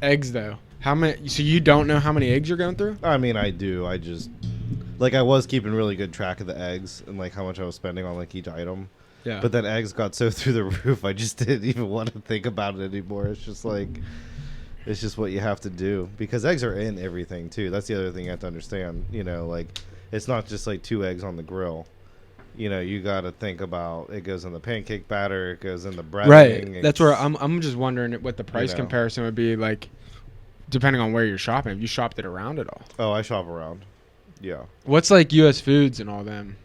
eggs though. How many? So you don't know how many eggs you're going through? I mean, I do. I just I was keeping really good track of the eggs and like how much I was spending on like each item. Yeah. But then eggs got so through the roof, I just didn't even want to think about it anymore. It's just like, it's just what you have to do because eggs are in everything too. That's the other thing you have to understand. You know, like it's not just like 2 eggs on the grill. You know, you got to think about it goes in the pancake batter, it goes in the breading. Right. That's where I'm just wondering what the price comparison would be like, depending on where you're shopping. Have you shopped it around at all? Oh, I shop around. Yeah. What's like U.S. Foods and all them?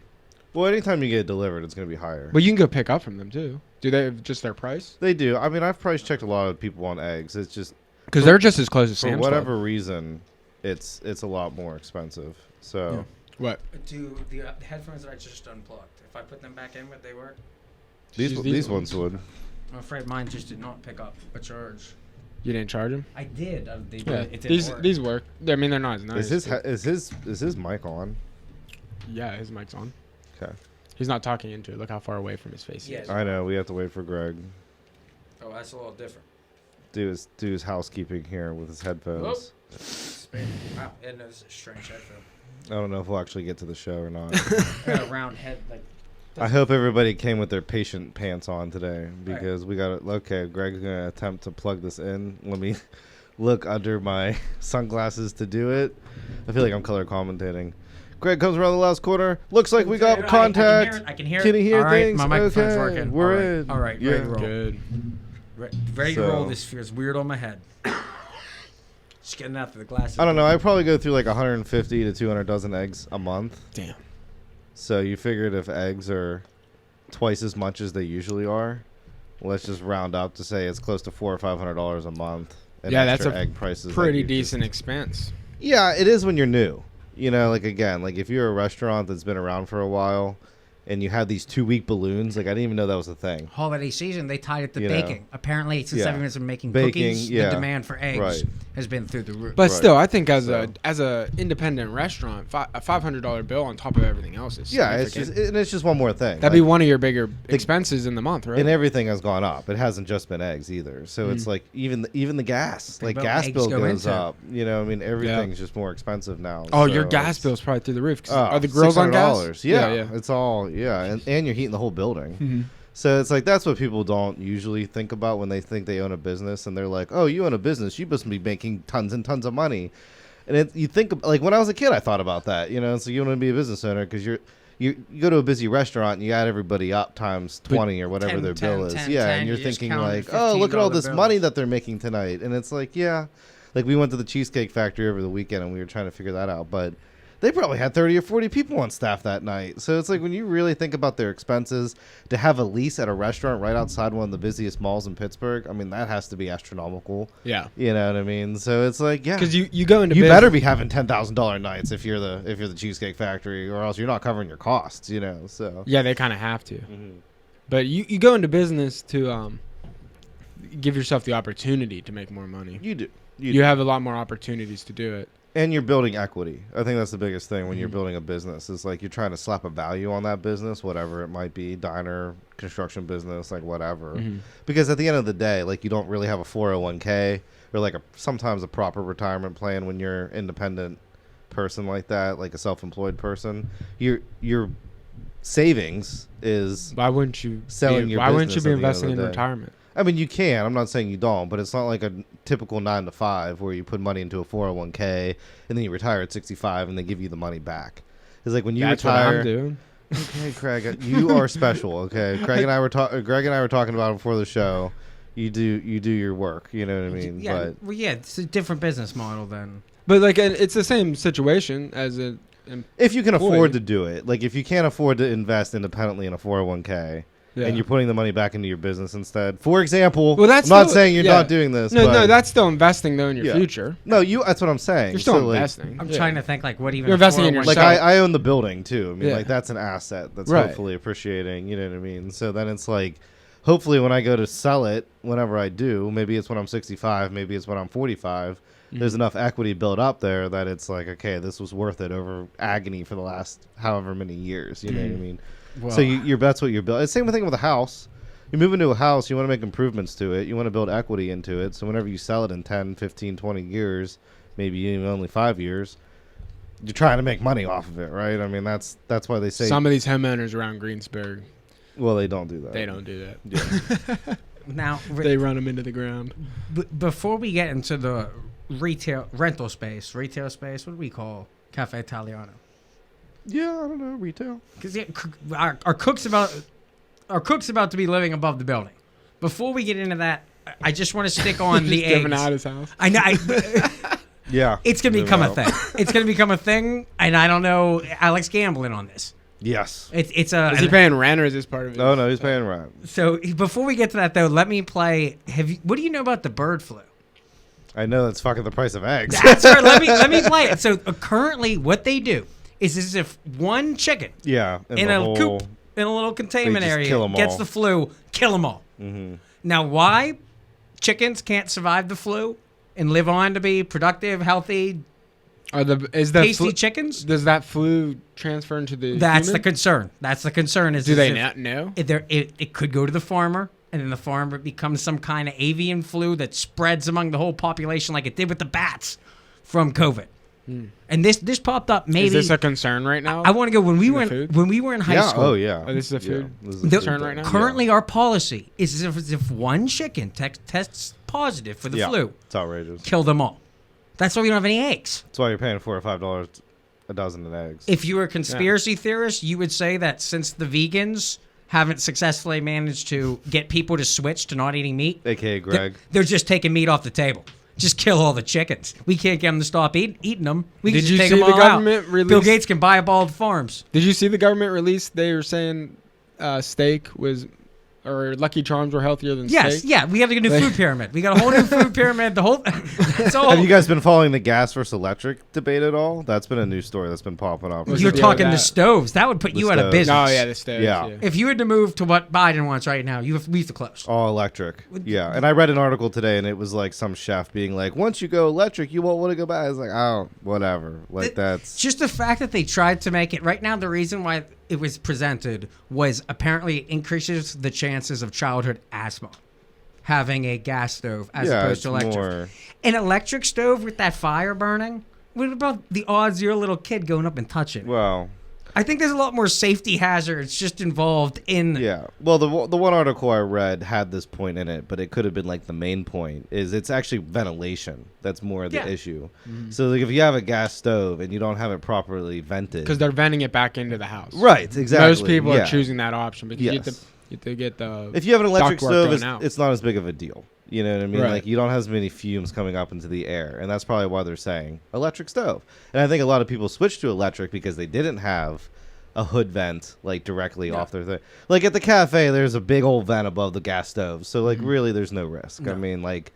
Well, anytime you get it delivered, it's going to be higher. But you can go pick up from them too. Do they have just their price? They do. I mean, I've price checked a lot of people on eggs. It's just because they're just as close as for Sam's whatever Club. reason, it's a lot more expensive. So. Yeah. What? Do the headphones that I just unplugged, if I put them back in, would they work? These ones would. I'm afraid mine just did not pick up a charge. You didn't charge them? I did. Yeah. It didn't work. These work. I mean, they're not as nice. Is his mic on? Yeah, his mic's on. Okay. He's not talking into it. Look how far away from his face he is. I know. We have to wait for Greg. Oh, that's a little different. Do his housekeeping here with his headphones. Wow, and that's a strange headphone. I don't know if we'll actually get to the show or not. Got a round head like. I hope everybody came with their patient pants on today because we got it. Okay, Greg's gonna attempt to plug this in. Let me look under my sunglasses to do it. I feel like I'm color commentating. Greg comes around the last corner. Looks like we got contact. I can hear it. Can you hear things? My microphone's okay. working. We're in. All right, Yeah. ready to roll. Good. Ready to roll. This feels weird on my head. Just getting out through the glasses. I don't know. I probably go through like 150 to 200 dozen eggs a month. Damn. So you figured if eggs are twice as much as they usually are, let's just round up to say it's close to $400 or $500 a month. Yeah, that's a egg prices. pretty decent expense. Yeah, it is when you're new. You know, like again, like if you're a restaurant that's been around for a while, and you have these 2-week balloons, like I didn't even know that was a thing. Holiday season, they tied it to You know. baking. Apparently, since everyone's been making Baking, cookies, yeah. the demand for eggs has been through the roof. But Right. still, I think as So- a independent restaurant, a $500 bill on top of everything else is Yeah, it's significant. just one more thing. That'd be one of your bigger expenses in the month, right? And everything has gone up. It hasn't just been eggs either. So it's like even the gas, Think like about gas what bill eggs go goes into. up. You know, I mean everything's just more expensive now. Oh, so your gas it's- bill's probably through the roof. 'Cause Oh, are the grills on gas? $600. Yeah, yeah. it's all and you're heating the whole building. Mhm. So it's like that's what people don't usually think about when they think they own a business, and they're like, "Oh, you own a business, you must be making tons and tons of money." And you think like when I was a kid, I thought about that. You know, so you want to be a business owner because you go to a busy restaurant and you add everybody up times 20 or whatever 10, their 10, bill is. 10, Yeah, 10, and you're you just thinking counted like, "Oh, look at all $15 this bills. money that they're making tonight," and it's like, yeah. Like we went to the Cheesecake Factory over the weekend and we were trying to figure that out, but they probably had 30 or 40 people on staff that night. So it's like when you really think about their expenses, to have a lease at a restaurant right outside one of the busiest malls in Pittsburgh, I mean, that has to be astronomical. Yeah. You know what I mean? So it's like, yeah. Because you go into You business. better be having $10,000 nights if you're the Cheesecake Factory, or else you're not covering your costs, you know. So Yeah, they kind of have to. But you go into business to give yourself the opportunity to make more money. you do. You have a lot more opportunities to do it. And you're building equity. I think that's the biggest thing when you're building a business. Is like you're trying to slap a value on that business, whatever it might be, diner, construction business, like whatever. Because at the end of the day, like you don't really have a 401k or like sometimes a proper retirement plan when you're an independent person like that, like a self-employed person. Your savings is Why wouldn't you? Selling your Why wouldn't you business be at the end of investing the in day. retirement? I mean, you can. I'm not saying you don't, but it's not like a typical 9 to 5 where you put money into a 401k and then you retire at 65 and they give you the money back. It's like when you That's retire. what I'm doing. Okay, Craig, you are special. Okay, Greg and I were talking about it before the show. You do your work. You know what I mean? Yeah, But well, yeah, it's a different business model then. But like, it's the same situation as a. if you can Employee. afford to do it, like if you can't afford to invest independently in a 401k. Yeah. And you're putting the money back into your business instead. For example, Well, that's I'm not still- saying you're yeah. not doing this. No, but that's still investing though in your Yeah. future. No, that's what I'm saying. You're still So, like, investing. I'm Yeah. trying to think like what even You're investing in Like yourself. I own the building too. I mean, Yeah. like that's an asset that's Right. hopefully appreciating. You know what I mean? So then it's like, hopefully when I go to sell it, whenever I do, maybe it's when I'm 65, maybe it's when I'm 45. There's enough equity built up there that it's like, okay, this was worth it over agony for the last however many years. You know what I mean? Well, So that's what you're building. Same thing with a house. You move into a house, you want to make improvements to it. You want to build equity into it. So whenever you sell it in 10, 15, 20 years, maybe even only 5 years, you're trying to make money off of it, right? I mean, that's why they say... Some of these homeowners around Greensburg... Well, they don't do that. They don't do that. Yeah. Now... They run them into the ground. Before we get into the rental space, what do we call Cafe Italiano? Yeah, I don't know, retail. Because our cook's about to be living above the building. Before we get into that, I just want to stick on the eggs. Giving out his house. I know. Yeah. It's going to become a thing. It's going to become a thing, and I don't know. Alex gambling on this. Yes. It's a. Is he paying rent or is this part of it? Oh, no, he's paying rent. So before we get to that, though, let me play. What do you know about the bird flu? I know that's fucking the price of eggs. That's right. Let me play it. So currently, what they do is as if one chicken Yeah. in a coop in a little containment just area kill 'em gets all. the flu, kill them all. Mm-hmm. Now, why chickens can't survive the flu and live on to be productive, healthy, tasty chickens? Does that flu transfer into the That's human? the concern. That's the concern. Is Do they if not know? It could go to the farmer, and then the farmer becomes some kind of avian flu that spreads among the whole population like it did with the bats from COVID. And this popped up maybe. Is this a concern right now? I want to go when we In the were in Yeah. high school. Oh, yeah. Oh, this is a food This is a The- food concern thing. right now? Currently, our policy is as if one chicken tests positive for the Yeah. flu, It's outrageous. kill them all. That's why we don't have any eggs. That's why you're paying $4 or $5 a dozen of eggs. If you were a conspiracy theorist, you would say that since the vegans haven't successfully managed to get people to switch to not eating meat, AKA Greg. they're just taking meat off the table. Just kill all the chickens. We can't get them to stop eating them. We can Did just you take see them the all government out. release- Bill Gates can buy up all the farms. Did you see the government release? They were saying steak was, or Lucky Charms were healthier than Yes, steak. yeah. We have to get a new food pyramid. We got a whole new food pyramid. The whole. That's all. Have you guys been following the gas versus electric debate at all? That's been a new story that's been popping up. What's You're the deal with talking the that? stoves. That would put The you out of stoves. business. Oh yeah, the stoves. Yeah. Yeah. If you had to move to what Biden wants right now, we have to close. All electric. Yeah. And I read an article today, and it was like some chef being like, once you go electric, you won't want to go back. I was like, oh, whatever. Like, that's... Just the fact that they tried to make it right now, the reason why it was presented was apparently it increases the chances of childhood asthma having a gas stove as Yeah, opposed it's to electric. more... An electric stove with that fire burning, what about the odds you're a little kid going up and touching it? Well... I think there's a lot more safety hazards just involved in... Yeah. Well, the one article I read had this point in it, but it could have been like the main point is it's actually ventilation that's more the Yeah. issue. So like if you have a gas stove and you don't have it properly vented, Because they're venting it back into the house. right, exactly. Most people yeah. are choosing that option because Yes. you have to get the. If you have an electric ductwork stove, going out. it's not as big of a deal. You know what I mean? Right. Like you don't have as many fumes coming up into the air, and that's probably why they're saying electric stove. And I think a lot of people switched to electric because they didn't have a hood vent like directly off their thing. Like at the cafe, there's a big old vent above the gas stove, so like really, there's no risk. I mean, like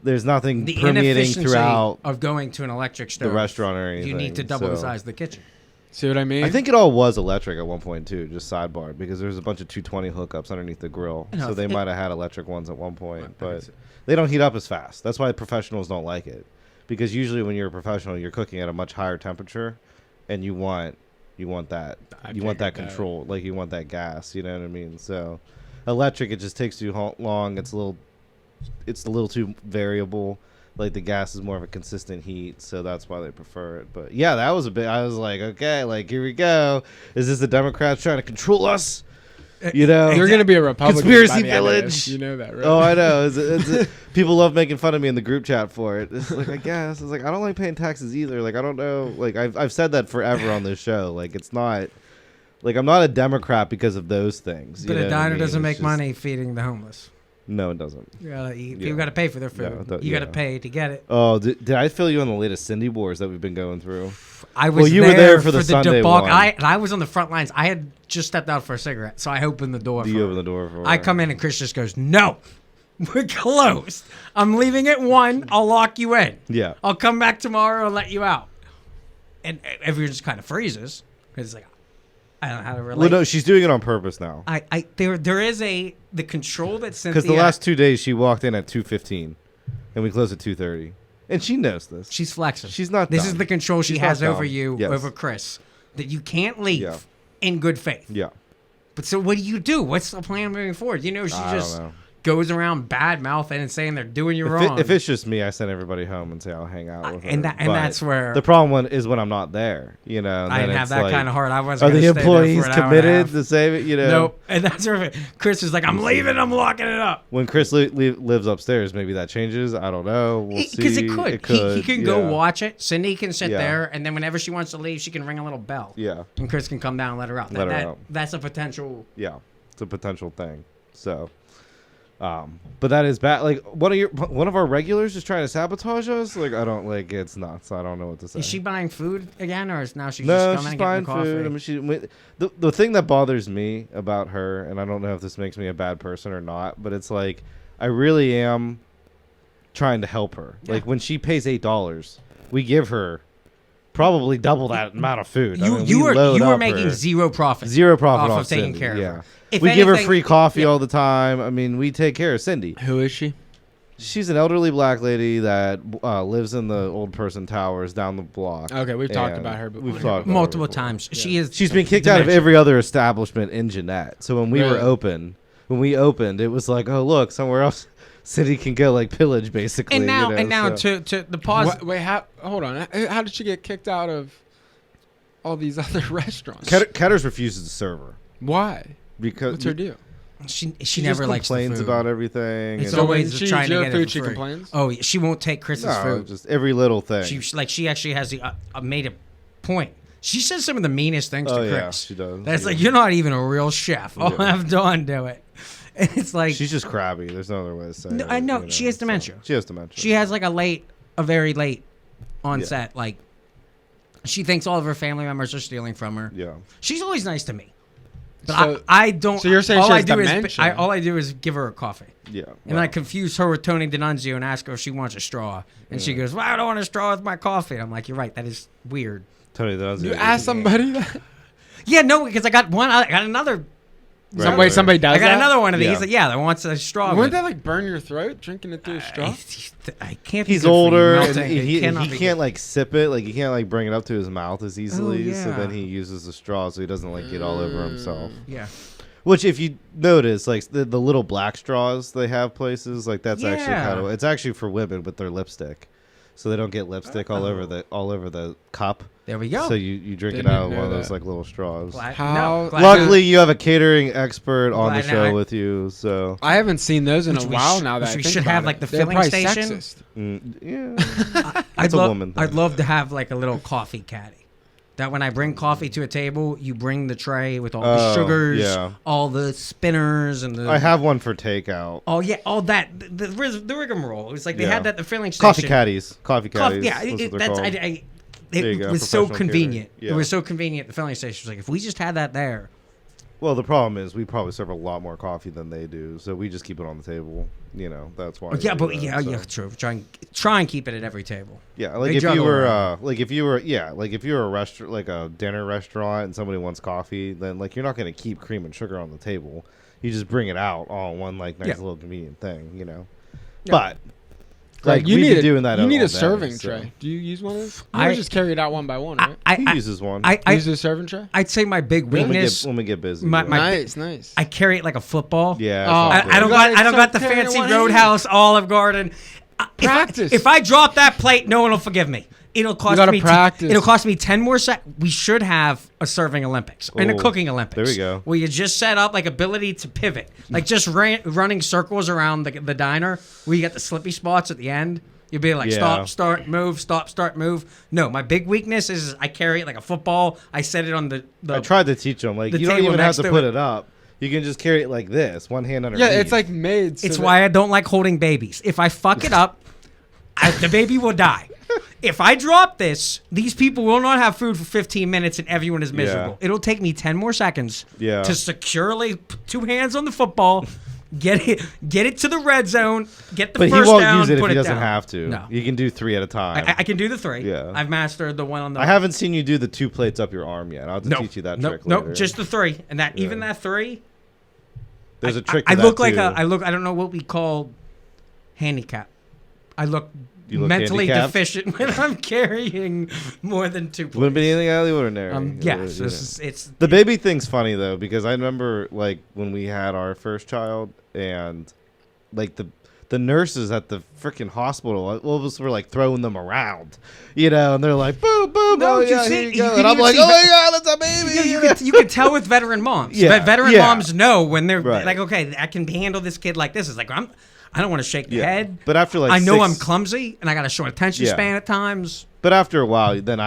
there's nothing The permeating inefficiency throughout of going to an electric stove. the restaurant or anything. You need to double the so- size of the kitchen. See what I mean? I think it all was electric at one point too, just sidebar, because there was a bunch of 220 hookups underneath the grill, No, so they it- might have had electric ones at one point, I but think so. they don't heat up as fast. That's why professionals don't like it, because usually when you're a professional, you're cooking at a much higher temperature, and you want that I you want that figured that. control, like you want that gas. You know what I mean? So electric, it just takes too long. It's a little too variable. Like the gas is more of a consistent heat, so that's why they prefer it. But yeah, that was a bit. I was like, okay, like here we go. Is this the Democrats trying to control us? You know, You're going to be a Republican. Conspiracy by the end of Village. this. You know that, right? Oh, I know. People love making fun of me in the group chat for it. It's like, I guess. It's like, I don't like paying taxes either. Like, I don't know. Like, I've said that forever on this show. Like, it's not. Like, I'm not a Democrat because of those things. But you know a what I diner mean? doesn't It's make just- money feeding the homeless. No, it doesn't. You got to pay for their food. No, You got to yeah. pay to get it. Oh, did I fill you on the latest Cindy Wars that we've been going through? I was you were there for the Sunday debacle. one. I was on the front lines. I had just stepped out for a cigarette, so I opened the door. Do for you her. open the door for I her? come in and Chris just goes, "No, we're closed. I'm leaving at 1. I'll lock you in. Yeah. I'll come back tomorrow and let you out." And everyone just kind of freezes because it's like, I don't know how to relate. Well, no, she's doing it on purpose now. There is the control that Cynthia. Because the last 2 days she walked in at 2:15, and we closed at 2:30, and she knows this. she's flexing. She's not This dumb. is the control she She's has not over dumb. you, Yes. over Chris, that you can't leave Yeah. in good faith. Yeah. But so what do you do? What's the plan moving forward? You know, she I just don't know. goes around bad mouthing and saying they're doing you If, wrong. if it's just me, I send everybody home and say I'll hang out with her. and But that's where the problem is when I'm not there. You know, and I then didn't have it's that like, kind of heart. I wasn't. Are gonna the stay there for employees an hour and a committed half. to save it? You know, Nope. And that's where Chris is like, I'm leaving. I'm locking it up. when Chris lives upstairs, maybe that changes. I don't know. We'll see. Because it could. He can go yeah. watch it. Cindy can sit Yeah. there, and then whenever she wants to leave, she can ring a little bell. Yeah, And Chris can come down and let her out. Let her out. That's a potential. yeah, it's a potential thing. So, but that is bad. Like one of our regulars is trying to sabotage us. Like I don't like it's nuts. I don't know what to say. Is she buying food again, or is now she's No, just coming she's and buying getting the coffee? food. I mean, the thing that bothers me about her, and I don't know if this makes me a bad person or not, but it's like I really am trying to help her. Yeah. Like when she pays $8, we give her probably double that amount of food. I mean, You we load were up making her. zero profit. Zero profit off off of taking Cindy, care of yeah. her. If We give her anything- free coffee yeah. all the time. I mean, we take care of Cindy. Who is she? She's an elderly black lady that lives in the old person towers down the block. Okay, we've talked And about her before. We've talked about her multiple before. times. She is. She's been kicked out of dementia. every other establishment in Jeanette. So when we were Really? open, it was like, oh look, somewhere else, Cindy can go like pillage basically. And now, you know, so. to the pause. Wait, hold on. How did she get kicked out of all these other restaurants? Ketters refuses to serve her Why? because What's her deal? She she never just likes the complains food. about everything. It's and- always when she trying eats to your get it food, for she free. complains? Oh, yeah, she won't take Chris's no, food. just every little thing. She actually has the made a point. She says some of the meanest things Oh, to yeah, Chris. she does, That's yeah. like, you're not even a real chef. I'll Yeah. have Dawn do it. And it's like She's just crabby. There's no other way to say No, it. I know. you She has so- dementia. She has dementia. she has like a very late onset. Yeah. Like she thinks all of her family members are stealing from her. Yeah. She's always nice to me. But So- I don't. so you're saying all she I has do dementia? is all I do is give her a coffee. Yeah. And I confuse her with Tony D'Annunzio and ask her if she wants a straw. And she goes, well, I don't want a straw with my coffee. I'm like, you're right. That is weird. Tony does You it. asked somebody that? Yeah, no, because I got another. Right, Somebody does I got that? another one of these. Yeah. That wants a straw. Wouldn't with that like burn your throat drinking it through a straw? I can't. Be He's good for you. older and Melting. It he cannot be can't good. like sip it. Like he can't like bring it up to his mouth as easily. So yeah. then he uses the straw so he doesn't like get all over himself. Yeah. Which, if you notice, like the little black straws they have places, like that's actually Yeah. kind of it's actually for women with their lipstick, so they don't get lipstick all over the cup. There we go. So you drink it Didn't out of even one of know those that. like little straws. Glad- How- no, glad- Luckily, you have a catering expert on the Glad now show I- with you, so I haven't seen those in Which a we while sh- now. That which I we think should about have, it. like, the They're filling probably station. sexist. yeah. I'd It's a woman I'd thing. love to have like a little coffee caddy. That when I bring coffee to a table, you bring the tray with all the Oh, sugars, yeah. all the spinners, and the. I have one for takeout. Oh yeah, all that the rigmarole. It was like they Yeah. had that at the filling station. Coffee caddies. Coffee caddies. Yeah, that's what they're that's called. it There you go, was so professional convenient. catering. Yeah. It was so convenient. The filling station was like, if we just had that there. Well, the problem is we probably serve a lot more coffee than they do, so we just keep it on the table. You know, that's why. Oh, yeah, we but do that, yeah, so. yeah, true. Try and keep it at every table. Yeah, like They if you juggle were, around. like if you were a restaurant, like a dinner restaurant, and somebody wants coffee, then like you're not going to keep cream and sugar on the table. You just bring it out all in one like nice Yeah. little convenient thing, you know. Yeah. But like you we've need been doing that. You need all a day, serving so. tray. Do you use one of those? I- I just carry it out one by one, right? He I uses one. Use a serving tray. I'd say my big when weakness. we get busy. my- yeah. my- Nice. I carry it like a football. yeah. Oh, it's not I don't good. got- got I don't so got the carry fancy one hand. Roadhouse Olive Garden. Practice. If I drop that plate, no one will forgive me. It'll cost gotta me. practice. It'll cost me 10 more seconds. We should have a serving Olympics and a Oh, cooking Olympics. there we go. Where you just set up like ability to pivot, like just running circles around the diner. Where you got the slippy spots at the end. You'll be like Yeah. stop, start, move, stop, start, move. No, my big weakness is I carry it like a football. I set it on the I tried to teach them like the you don't table even have next to to put it. it up. You can just carry it like this, one hand underneath. Yeah, it's like made. So It's that- why I don't like holding babies. If I fuck it up, the baby will die. If I drop this, these people will not have food for 15 minutes and everyone is miserable. Yeah. It'll take me 10 more seconds Yeah. to securely put 2 hands on the football, get it to the red zone, get the But he first won't down, use it if put he it doesn't down. have to. No. You can do 3 at a time. I can do the 3. Yeah. I've mastered the one on the. I haven't seen you do the 2 plates up your arm yet. I'll have to teach you that trick Nope, later. just the 3, and that Yeah. even that 3. There's a trick to I that look like too. I don't know what we call handicap. I look You look mentally handicapped? deficient when I'm carrying more than 2 plates. Wouldn't be anything out of the ordinary. Yes, You know. it's The baby thing's funny though, because I remember like when we had our first child, and like the nurses at the freaking hospital, all of us were like throwing them around, you know, and they're like, boom, boom, No, oh you yeah, see- here you you go, could and I'm even like, see oh my god, that's a baby. you could tell with veteran moms. Yeah, Veteran yeah. moms know when they're Right. like, okay, I can handle this kid like this. It's like I don't want to shake the Yeah. head. But after like I know 6 I'm clumsy and I got a short attention Yeah. span at times. But after a while, then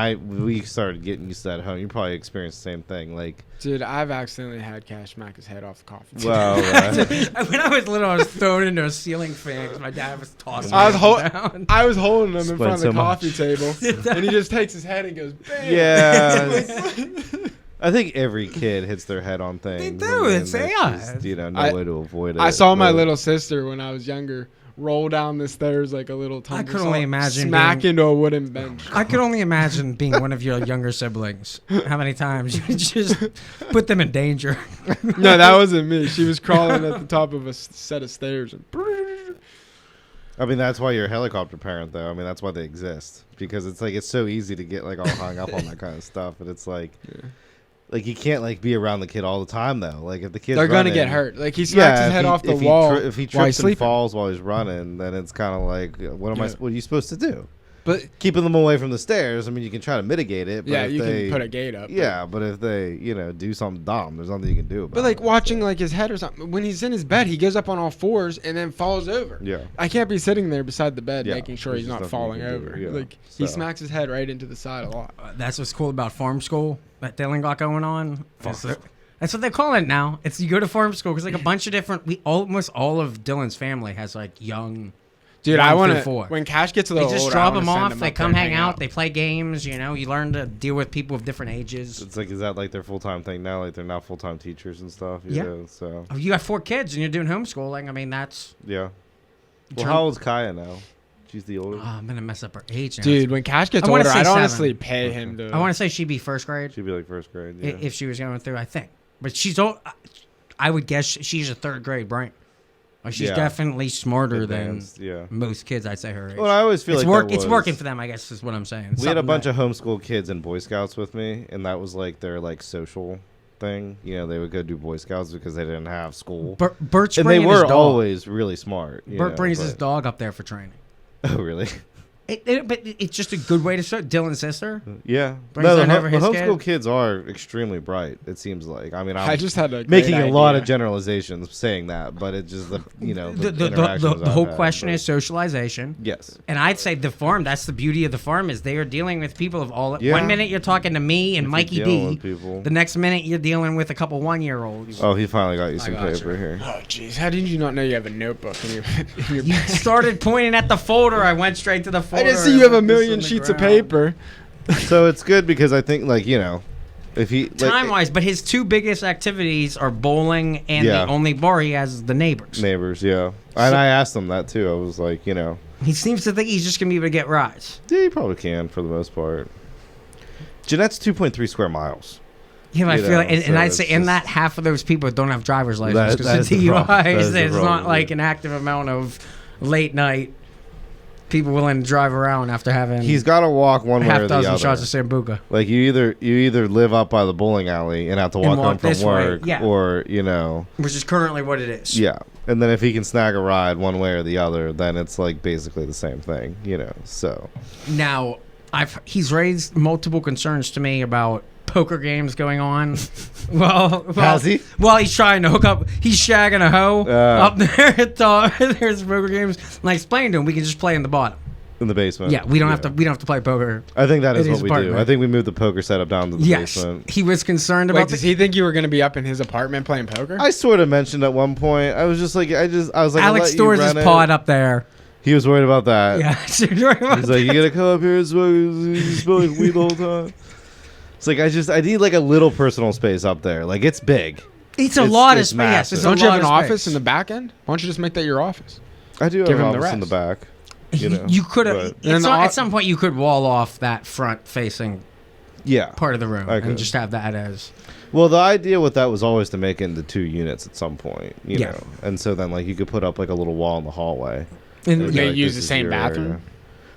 we started getting used to that at home. You probably experienced the same thing, like, Dude, I've accidentally had Cash smack his head off the coffee table. well, When I was little, I was thrown into a ceiling fan because my dad was tossing I was me hol- down. I was holding him in Explains front of the so much. coffee table, and he just takes his head and goes, bam. yeah. I think every kid hits their head on things. do, and it's- there's yeah. just, you know, no I- way to avoid it. I saw my but- little sister when I was younger roll down the stairs like a little I tumble. could only imagine smack being- into a wooden bench. I could only imagine being one of your younger siblings. How many times you just put them in danger. No, that wasn't me. She was crawling at the top of a set of stairs. And I mean, that's why you're a helicopter parent, though. I mean, that's why they exist, because it's like it's so easy to get like all hung up on that kind of stuff, and it's like, like you can't like be around the kid all the time though. Like if the kid's they're gonna running, get hurt. Like he smacked his head off the wall if he while trips he's and sleeping. falls while he's running, then it's kind of like, what are you supposed to do? But Keeping them away from the stairs. I mean, you can try to mitigate it. But yeah, if you they, can put a gate up. Yeah, but if they, do something dumb, there's nothing you can do about it. But like watching so. like his head or something, when he's in his bed, he goes up on all fours and then falls over. Yeah. I can't be sitting there beside the bed Yeah, making sure there's he's just not nothing falling you can do, over. yeah, Like he so. smacks his head right into the side a lot. That's what's cool about farm school that Dylan got going on. That's what they call it now. It's you go to farm school because like a bunch of different. Almost all of Dylan's family has like young. Dude, 1 I through want to. 4. When Cash gets a They little just older, drop I wanna them send off. him They up come there and hang out. They play games. You know, you learn to deal with people of different ages. It's like, is that like their full-time thing now? Like they're now full-time teachers and stuff? Yeah. know, so, Oh, you got 4 kids and you're doing homeschooling. I mean, that's. yeah. Well, how old's Kaya now? She's the oldest. Oh, I'm gonna mess up her age now. Dude, when Cash gets I wanna older, say I'd 7. honestly pay him to. I want to say she'd be first grade She'd be like first grade. Yeah. if she was going through. I think, but she's old. I would guess she's a 3rd grade brain. Like she's Yeah. definitely smarter Advanced, than yeah. most kids. I'd say her age. Well, I always feel it's like it's working for them. I guess is what I'm saying. We had a bunch of homeschool kids in Boy Scouts with me, and that was like their like social thing. You know, they would go do Boy Scouts because they didn't have school, Bert's and they bringing his were dog. always really smart. Bert brings his dog up there for training. Oh, really? But it's just a good way to start. Dylan's sister. Yeah. Brings No, that the over his homeschool kid? kids are extremely bright. It seems like. I mean, I'm I just had a making great a lot idea. of generalizations saying that, but it just the The interactions whole I've had, question but- is socialization. yes. And I'd say the farm, that's the beauty of the farm, is they are dealing with people of all. Yeah. 1 minute you're talking to me and If you're Mikey dealing D. with people. The next minute you're dealing with a couple 1-year-olds. Oh, he finally got you some got paper you. here. Oh, jeez. How did you not know you have a notebook in your, in your You bag? started pointing at the folder. I went straight to the I folder. just see you have a and put this million on the sheets of ground. paper. So it's good because I think, like, if he like, Time wise, but his 2 biggest activities are bowling and Yeah. the only bar he has is the neighbors. neighbors, yeah. And I asked him that too. I was like, He seems to think he's just gonna be able to get rides. yeah, you probably can for the most part. Jeanette's 2.3 square miles. Yeah, I You feel know, like, and so I'd it's say in just- that half of those people don't have driver's license That because is of the problem. That DUIs. is the It's not problem, like yeah. an active amount of late night people willing to drive around after having He's got to walk one way or half the dozen other. shots of Sambuca. Like you either live up by the bowling alley and have to And walk walk home from this way, work, yeah. or Which is currently what it is. yeah. And then if he can snag a ride one way or the other, then it's like basically the same thing, So Now, he's raised multiple concerns to me about poker games going on. well, Has he? Well, he's trying to hook up. He's shagging a hoe up there at there's poker games. And I explained to him we can just play in the bottom. in the basement. Yeah, we don't have to play poker. I think that is in what his we do. apartment. I think we moved the poker setup down to the Yes, basement. he was concerned Wait, about does he think you were going to be up in his apartment playing poker? I sort of mentioned at one point. I was just like, I was like, I'll Alex let you stores his rent it. pod up there. He was worried about that. Yeah, He's like, you gotta come up here and smell like weed the whole time. It's like I need like a little personal space up there. Like it's big. it's a lot of it's space. Yes, it's massive. a Don't you have lot an of office space. in the back end? Why don't you just make that your office? I do have Give an him the office in the rest. back. You know, You could have but- And the at some point you could wall off that front facing yeah. part of the room I and could. just have that as Well, the idea with that was always to make it into 2 units at some point. You Yeah. know, and so then like you could put up like a little wall in the hallway. And It's they like, use this the is same your bathroom? area.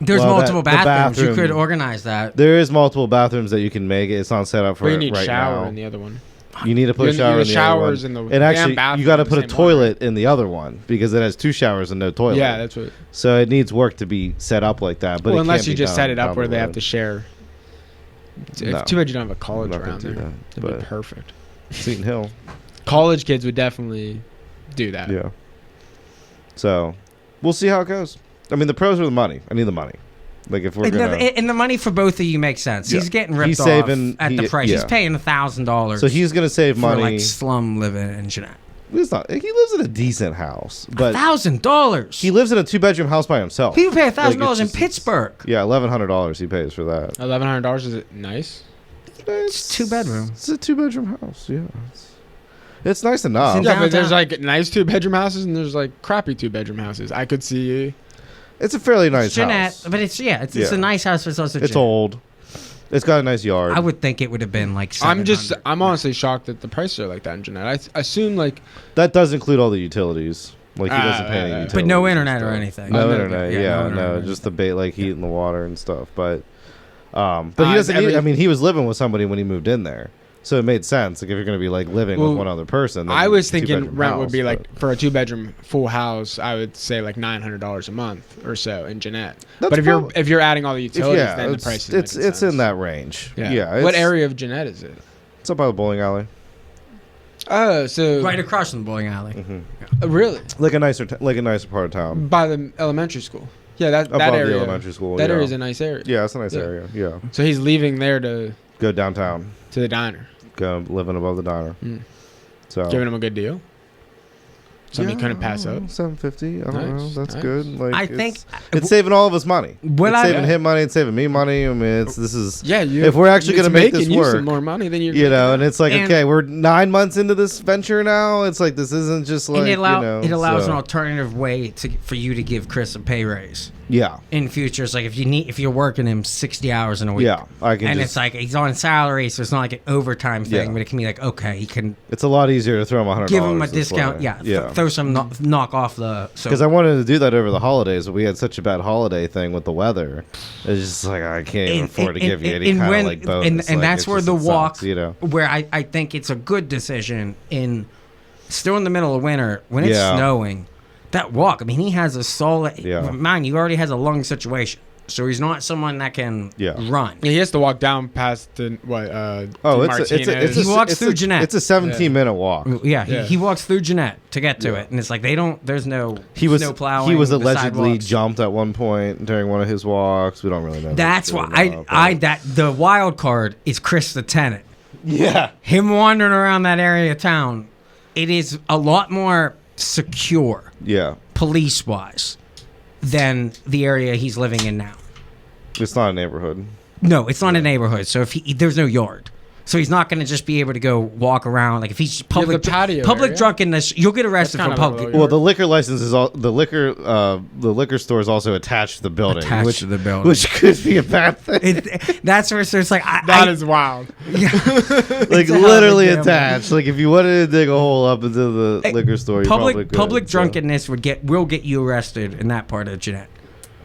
There's Well, multiple the bathrooms. You bathroom- could organize that. There is multiple bathrooms that you can make it. It's not set up for But you it need right shower now. in the other one. You need to put a You- shower the in the showers other one. in the And damn actually, bathroom you got to in the put a same one. toilet in the other one because it has 2 showers and no toilet. Yeah, that's what. So it needs work to be set up like that. But Well, it unless can't you be just done set it down up where the they have road. to share. No. It's too bad you don't have a college I'm not gonna around do there. that, That'd be but- perfect. Seton Hill. College kids would definitely do that. Yeah. So we'll see how it goes. I mean, the pros are the money. I need the money. Like if we're And gonna. the, and the money for both of you makes sense. Yeah. He's getting ripped He's off saving- at the he- price. He's yeah. paying $1,000. So he's gonna save for money. like slum living in Jeanette. It's not. He lives in a decent house, but $1,000. he lives in a 2-bedroom house by himself. People pay Like, $1,000 it's in just- Pittsburgh. Yeah, $1,100 he pays for that. $1,100 is it nice? It's 2-bedroom. It's a 2-bedroom house. Yeah, it's nice enough. in Yeah, but there's downtown. like nice 2-bedroom houses and there's like crappy 2-bedroom houses. I could see. It's a fairly nice Jeanette, house. but it's Yeah. a nice house, but it's also It's Jeanette. old. It's got a nice yard. I would think it would have been like I'm honestly shocked that the prices are like that in Jeanette. I assume like That does include all the utilities. Like he doesn't pay any utilities. But no and internet or stuff. anything. No No, internet. yeah, Yeah, no no, internet or just the bait, like heat and the water and stuff. But he Uh, doesn't. every- I mean, he was living with somebody when he moved in there, so it made sense. Like if you're going to be like living Well, with one other person, then I you- was thinking 2-bedroom rent would house, be but- like for a 2-bedroom full house. I would say like $900 a month or so in Jeanette. That's But prob- if you're adding all the If- utilities, yeah, then the it's price is it's making it's in sense. that range. Yeah. Yeah. What it's- area of Jeanette is it? It's up by the bowling alley. Oh, so Right across from the bowling alley. really Like a nicer part of town. by the elementary school. Yeah, that Above area. the elementary school. That yeah. area is a nice area. Yeah, it's a nice Yeah. area. Yeah. So he's leaving there to Go downtown. the diner, Go living above the diner. Mm. So giving him a good deal. Something you couldn't pass up. $750. I don't know. Nice, That's nice. good. Like I think it's saving all of us money. What It's I- saving him money. It's saving me money. I mean, this is Yeah, if we're actually it's gonna make this making you some work, more money than you're. you know, and it's like And- okay, we're 9 months into this venture now. It's like this isn't just like and it, you know. it allows so- an alternative way for you to give Chris a pay raise yeah, in future. It's like if you're working him 60 hours in a week. yeah. I can And just. it's like he's on salary, so it's not like an overtime thing, Yeah. but it can be like, okay, he can It's a lot easier to throw him $100. give him a this discount. way. Yeah, yeah. throw some knock off the. So Because I wanted to do that over the holidays, but we had such a bad holiday thing with the weather. It's just like I can't even afford to give you any kind of like bonus. and Like, that's it's where just- the it walk, sucks, you know. where I think it's a good decision in still in the middle of winter when it's Yeah. snowing. That walk, I mean, he has a solid. Yeah. Mind you, already has a lung situation, so he's not someone that can Yeah. run. Yeah, he has to walk down past the what? Oh, it's He walks through Jeanette. It's a 17-minute walk. Yeah, Yeah. he walks through Jeanette to get to Yeah. it, and it's like they don't. There's no He was snow plowing. he was the allegedly sidewalks. jumped at one point during one of his walks. We don't really know. if That's it's why true or not, but- the wild card is Chris the tenant. yeah. Him wandering around that area of town, it is a lot more secure Yeah. police wise than the area he's living in now. It's not a neighborhood. No, it's not a neighborhood, so if there's no yard. So he's not going to just be able to go walk around like if he's public the patio public area. drunkenness, you'll get arrested That's for kind of a public. low Well, the liquor license is all the liquor store is also attached to the building, Attached which to the building. which could be a bad thing. That's where so it's like That is wild. Like It's a hell of a literally gamble. attached. Like if you wanted to dig a hole up into the Hey, liquor store, you probably public could, public so. drunkenness will get you arrested in that part of Jeanette.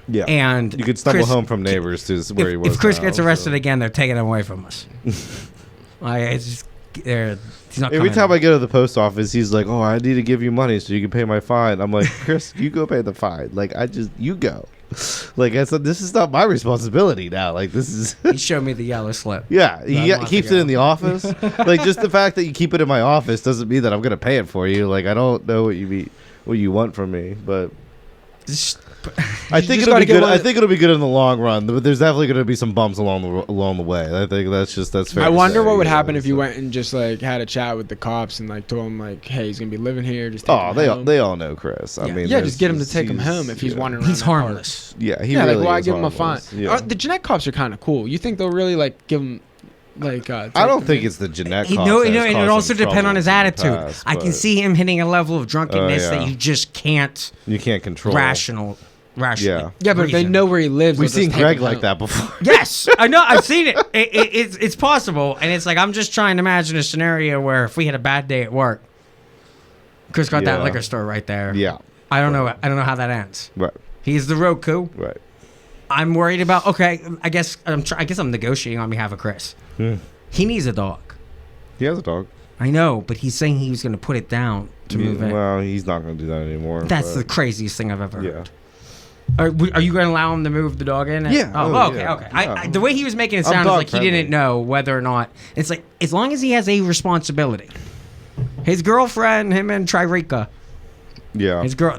Yeah, And you could stumble Chris- home from neighbors to where he was. If Chris now, gets arrested so. again, they're taking him away from us. It's just, he's not Every coming time in. I go to the post office, he's like, "Oh, I need to give you money so you can pay my fine." I'm like, "Chris, you go pay the fine. Like, you go." Like I said, this is not my responsibility now. Like this is. He showed me the yellow slip. Yeah, I'm he not keeps the it in the office. Like just the fact that you keep it in my office doesn't mean that I'm gonna pay it for you. Like I don't know what you want from me, but Just- I You think just it'll gotta be get good. one I of- think it'll be good in the long run. But there's definitely going to be some bumps along the way. I think that's fair. I to wonder say, what would you know, happen if you so- went and just like had a chat with the cops and like told him like, hey, he's gonna be living here. Just take Oh, him they home. all know Chris. I Yeah. mean, Yeah, just get him to there's- take him home if he's yeah. wandering around. he's that park. harmless. Yeah, he Yeah, really like why is give him a fine? harmless. Yeah. The Jeanette cops are kind of cool. You think they'll really like give him like? I take don't them think in? it's the Jeanette. You cops know, that has and it caused also him depend trouble on his in the attitude. past, I can but see him hitting a level of drunkenness yeah. that you just can't you can't control. rational. Yeah. Yeah, but if they reason. know where he lives. We've they'll seen just take Greg him like home. that before. Yes, I know. I've seen it. It's possible, and it's like I'm just trying to imagine a scenario where if we had a bad day at work, Chris got Yeah. that liquor store right there. Yeah. I don't know how that ends. Right. He's the Roku. Right. I'm worried about. Okay, I guess I'm negotiating on behalf of Chris. He needs a dog. He has a dog. I know, but he's saying he was going to put it down to move in. Well, he's not going to do that anymore. That's the craziest thing I've ever Yeah. heard. Are you going to allow him to move the dog in? Yeah. Oh, okay, yeah. okay. Yeah. The way he was making it I'm sound is dog like he didn't friendly. know whether or not. It's like, as long as he has a responsibility. His girlfriend, him and Tririka, Yeah. his girl,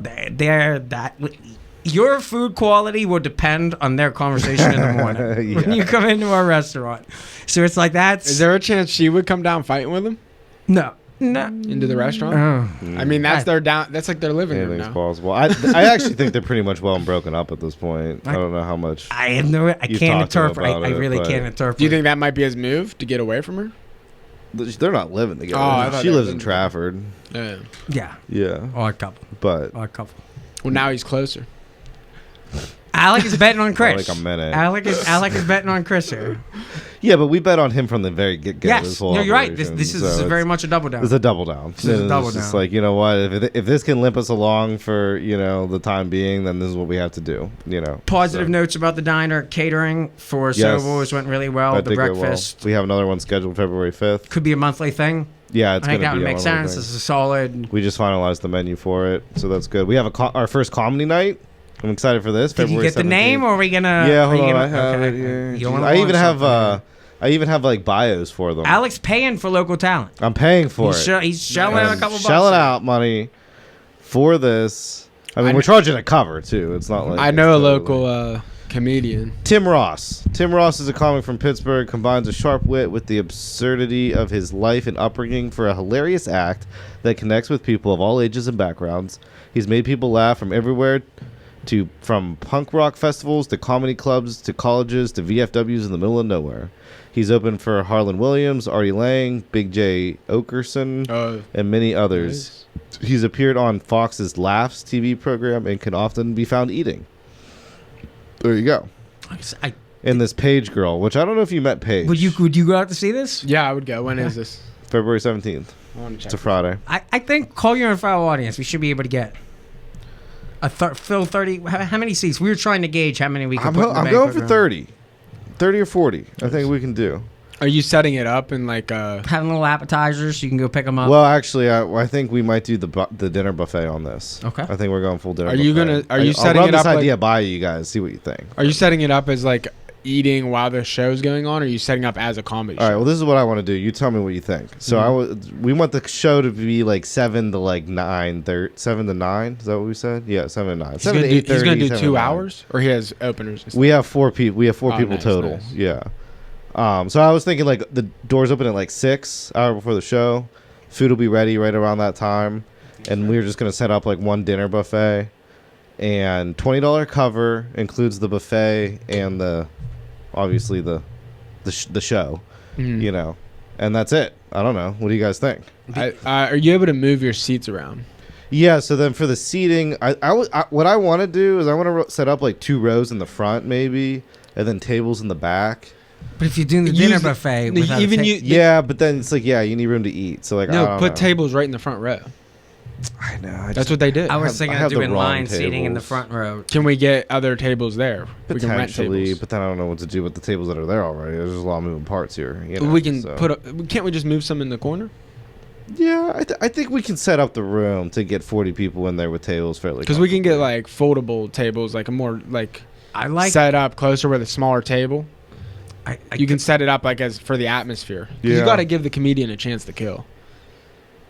your food quality will depend on their conversation in the morning when you come into our restaurant. So it's like that's. Is there a chance she would come down fighting with him No. into the restaurant? Oh. I mean, that's That's like their living room Anything's now. possible. I actually think they're pretty much well and broken up at this point. I don't know how much. I have no. I You can't talked to him interpret. about I it, really but- can't interpret. Do you think that might be his move to get away from her? They're not living together. Oh, I thought She they were lives in living Trafford. Yeah. Yeah. Yeah. Odd couple. But Odd couple. Well, now he's closer. Alec is betting on Chris. like a minute. Alec is betting on Chris here. yeah, but we bet on him from the very get-go. Yes. This whole No, you're right. This operation, is so very it's- much a double down. It's a double down. is a double It's just down. like, you know what? If this can limp us along for, the time being, then this is what we have to do, Positive So, notes about the diner. Catering for Yes. Sobos went really well. that The did go well. breakfast We have another one scheduled February 5th. could be a monthly thing. Yeah, it's I think going that to would be make on sense. everything. This is a solid. We just finalized the menu for it, so that's good. We have our first comedy night. I'm excited for this. Did you February get the 17th. name, or are we gonna? Yeah, are hold you on. gonna- I have okay. it here. You don't wanna I even launch have something here. like bios for them. Alex paying for local talent. I'm paying for it. He's shelling out a I'm couple bucks. shelling out money for this. I mean, we're charging a cover too. It's not like I know a it's local comedian. Tim Ross. Tim Ross is a comic from Pittsburgh. Combines a sharp wit with the absurdity of his life and upbringing for a hilarious act that connects with people of all ages and backgrounds. He's made people laugh from everywhere, from punk rock festivals to comedy clubs to colleges to VFWs in the middle of nowhere. He's open for Harlan Williams, Artie Lang, Big J. Okerson, and many others. Nice. He's appeared on Fox's Laughs TV program and can often be found eating. There you go. And this Paige girl, which I don't know if you met Paige. Would you go out to see this? Yeah, I would go. When is this? February 17th. I want to check. It's a Friday. I think call your file audience. We should be able to get a fill 30. How many seats? We were trying to gauge how many we could I'm put in the going banquet for room. 30. 30 or 40. I think we can do. Are you setting it up in like Having little appetizers, so you can go pick them up. Well, actually, I think we might do the dinner buffet on this. Okay. I think we're going full dinner Are you buffet. gonna- are you I'll setting run it this up like- idea by you guys. See what you think. Are you setting it up as like eating while the show's going on, or are you setting up as a comedy All right. show? Well, this is what I want to do. You tell me what you think. So we want the show to be like 7 to like 9. 7 to 9. Is that what we said? Yeah, 7 to 9. He's 7 gonna to do, he's 8:30. gonna do 7 to 2 9. hours, or he has openers. And stuff? We have 4 people. We have 4 Oh, people nice, total. nice. Yeah. So I was thinking like the doors open at like 6 hour before the show. Food will be ready right around that time, and we were just gonna set up like one dinner buffet, and $20 cover includes the buffet and obviously the show, Mhm. and that's it. I don't know. What do you guys think? Are you able to move your seats around? Yeah. So then for the seating, what I want to do is I want to set up like 2 rows in the front maybe, and then tables in the back. but if you're doing the Use dinner the- buffet, the- without even a ta- you- Yeah, but then it's like, yeah, you need room to eat. So like, I No, don't put know. tables right in the front row. I know. That's what they did. I was have- thinking I of have the doing wrong line seating in the tables. front row. Can we get other tables there? We can rent Potentially, tables. but then I don't know what to do with the tables that are there already. There's just a lot of moving parts here. We can so. Can't we just move some in the corner? Yeah, I think we can set up the room to get 40 people in there with tables fairly. Because we can get comfortably. like foldable tables, like a more like I like. set up closer with a smaller table. I You can set it up like as for the atmosphere. 'Cause Yeah. You got to give the comedian a chance to kill.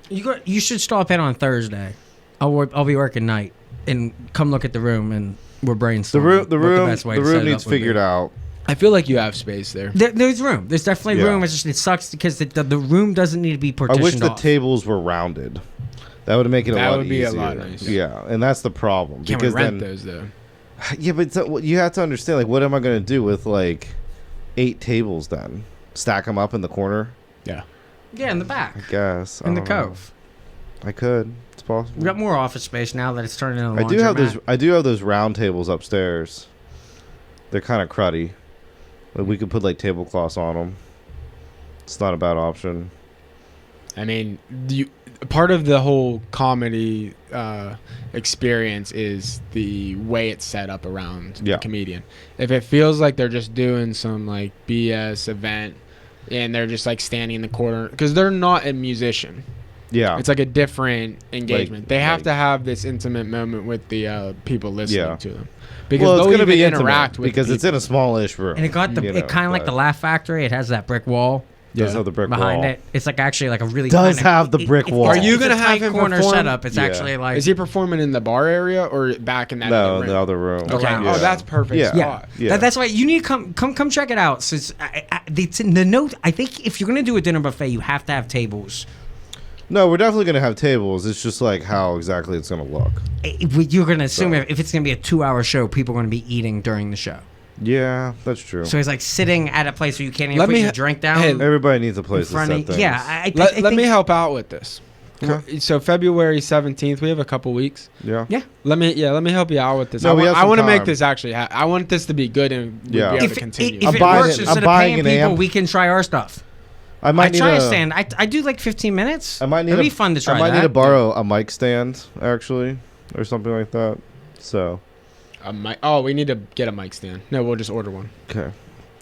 You should stop in on Thursday. I'll be working night and come look at the room and we're brainstorming. the room. what The room. best way The to set room it needs up would be. figured out. I feel like you have space there. There's room. There's definitely Yeah. room. It's just it sucks because the room doesn't need to be I partitioned wish the off. tables were rounded. That would make it a That lot would be a easier. lot nicer. Yeah, and that's the problem. Can we because rent then, those though? Yeah, but you have to understand, like, what am I going to do with like 8 tables then? Stack them up in the corner? Yeah. Yeah, in the back, I guess. in the I don't know. cove. I could. It's possible. We got more office space now that it's turning into a I do have laundromat. those. I do have those round tables upstairs. They're kind of cruddy. Like we could put like tablecloths on them. It's not a bad option. I mean, part of the whole comedy experience is the way it's set up around Yeah. the comedian. If it feels like they're just doing some like BS event and they're just like standing in the corner because they're not a musician. Yeah. It's like a different engagement. They have like- to have this intimate moment with the people listening Yeah. to them because well, it's they'll gonna even be interact intimate with because it's in people. a smallish room. And it got it kind of like the Laugh Factory. It has that brick wall does Yeah. have the brick behind wall. it. It's like actually like a really Does kinda- have the brick wall. Are you it's a gonna have tight him corner perform? setup? It's Yeah. actually like Is he performing in the bar area or back in that No, other in room? the other room. Okay. Around. Oh, that's perfect Yeah. spot. Yeah. That's why you need to come check it out. So it's in the note. I think if you're gonna do a dinner buffet, you have to have tables. No, we're definitely gonna have tables. It's just like how exactly it's gonna look. You're gonna assume So- if it's gonna be a 2-hour show, people are gonna be eating during the show. Yeah, that's true. So it's like sitting at a place where you can't even Let put me your ha- drink down. hey, Everybody needs a in place to front set of, things. yeah, I Let think, me help out with this. Okay. So February 17th, we have a couple weeks. Yeah. Yeah. Let me help you out with this. No, we have I some want to make time. this actually. I want this to be good and Yeah. be able If, to continue. if I'm it buying works, it- instead I'm of buying paying an people, amp. we can try our stuff. I I might need try a a stand. I do like 15 minutes. I might need It'd a- be fun to try I might that. need to borrow a mic stand actually, or something like that. So A mic. Oh, we need to get a mic stand. No, we'll just order one. okay,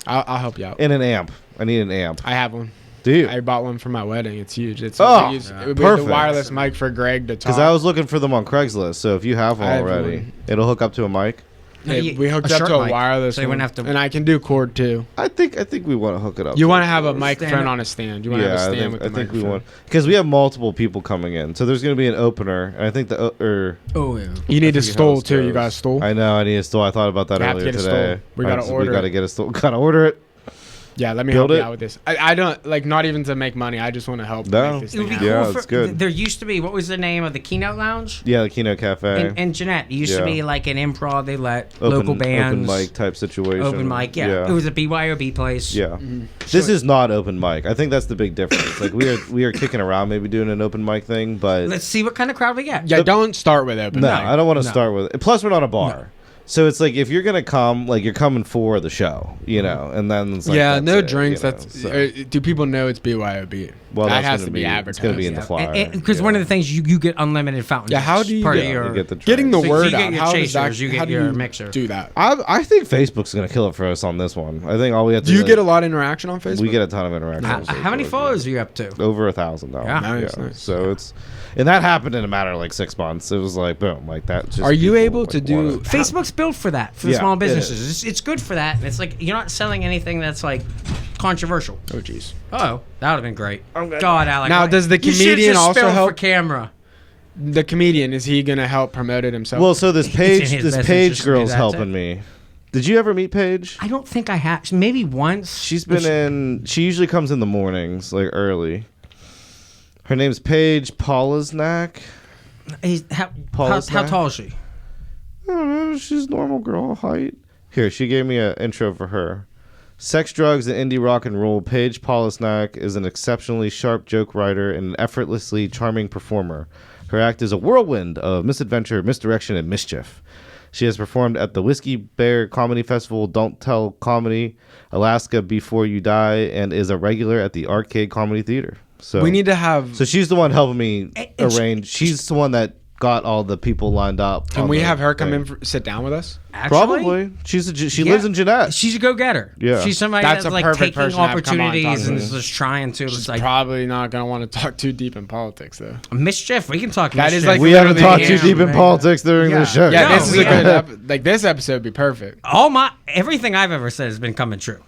I'll help you out. and an amp. I need an amp. I have one. Do you? I bought one for my wedding. It's huge. It's Oh, we the perfect. wireless mic for Greg to talk. Because I was looking for them on Craigslist. So if you have one I have already, one. it'll hook up to a mic. Hey, we hooked a up short to a mic, wireless so you one, wouldn't have to- and I can do cord too. I think we want to hook it up. You to want it. to have a Stand microphone up. on a stand. You want to have a stand with the I think we microphone. want because we have multiple people coming in. So there's going to be an opener, and I think Oh yeah. You need I a forget how stool this too. You goes. got a stool? I know I need a stool. I thought about that You have to earlier get a today. stool. We gotta order We got to it. get a stool. Gotta order it. Yeah, let me Build help you it? out with this. I don't like not even to make money. I just want to help No. make this It would thing be happen. Yeah, cool. it's good. There used to be, what was the name of the Keynote Lounge? Yeah, the Keynote Cafe. And Jeanette. It used to Yeah. be like an improv. They let open, local bands. open mic type situation. Open mic, yeah. It was a BYOB place. Yeah. This is not open mic. I think that's the big difference. Like we are kicking around maybe doing an open mic thing, but Let's see what kind of crowd we get. Yeah, don't start with open. no, mic. I don't want to No. start with it. Plus we're not a bar. So it's like if you're gonna come, like you're coming for the show, you know, and then it's like, Yeah, that's no it, drinks. you know, That's so. do people know it's BYOB? Well, that that's has gonna to be be- advertised. it's gonna be in the Yeah. flyer. Because one of the things you get unlimited fountain. Yeah, how drinks, do you part get- of your, you get the Getting the So word you get out. your How does that? chasers, you get how do your you mixer. do that? I think Facebook's gonna kill it for us on this one. I think all we have to Do you get a lot of interaction on Facebook? we get a ton of interaction. on How many Facebook, followers are you up to? yeah. Over 1,000 now. Yeah. Nice, nice. So it's and that happened in a matter of like 6 months. It was like boom, like that. Just Are you people, able like, to do? wanna- Facebook's built for that, for the Yeah, small it businesses. It's good for that. And it's like you're not selling anything that's like controversial. Oh jeez. Oh, that would have been great. good. God, Alec. Now, does the you should've comedian just also spelled help? for camera? The comedian, is he gonna help promote it himself? Well, so this It's in Paige, his this best Paige interest to do girl's that, helping too. me. Did you ever meet Paige? I don't think I have. Maybe once. She's been in. She usually comes in the mornings, like early. Her name's Paige Poliznak. How tall is she? I don't know. She's normal girl height. Here, she gave me an intro for her. Sex, drugs, and indie rock and roll. Paige Poliznak is an exceptionally sharp joke writer and an effortlessly charming performer. Her act is a whirlwind of misadventure, misdirection, and mischief. She has performed at the Whiskey Bear Comedy Festival, Don't Tell Comedy, Alaska Before You Die, and is a regular at the Arcade Comedy Theater. So we need to have. So she's the one helping me And she- arrange. She's the one that got all the people lined up. Can on we the have her come thing. in she down with us? Actually, Probably. She Yeah. lives in Jeanette. She's a go-getter. Yeah. She's somebody That's that's, a like perfect taking person to have come on and talk opportunities to and us. is just trying to. She's It's like probably not gonna want to talk too deep in politics, though. mischief. We can talk. That is mischief. like We haven't literally talked too him, deep in man. politics during Yeah. the show. Yeah, No, this is we a good. haven't. Like this episode would be perfect. everything I've ever said has been coming true.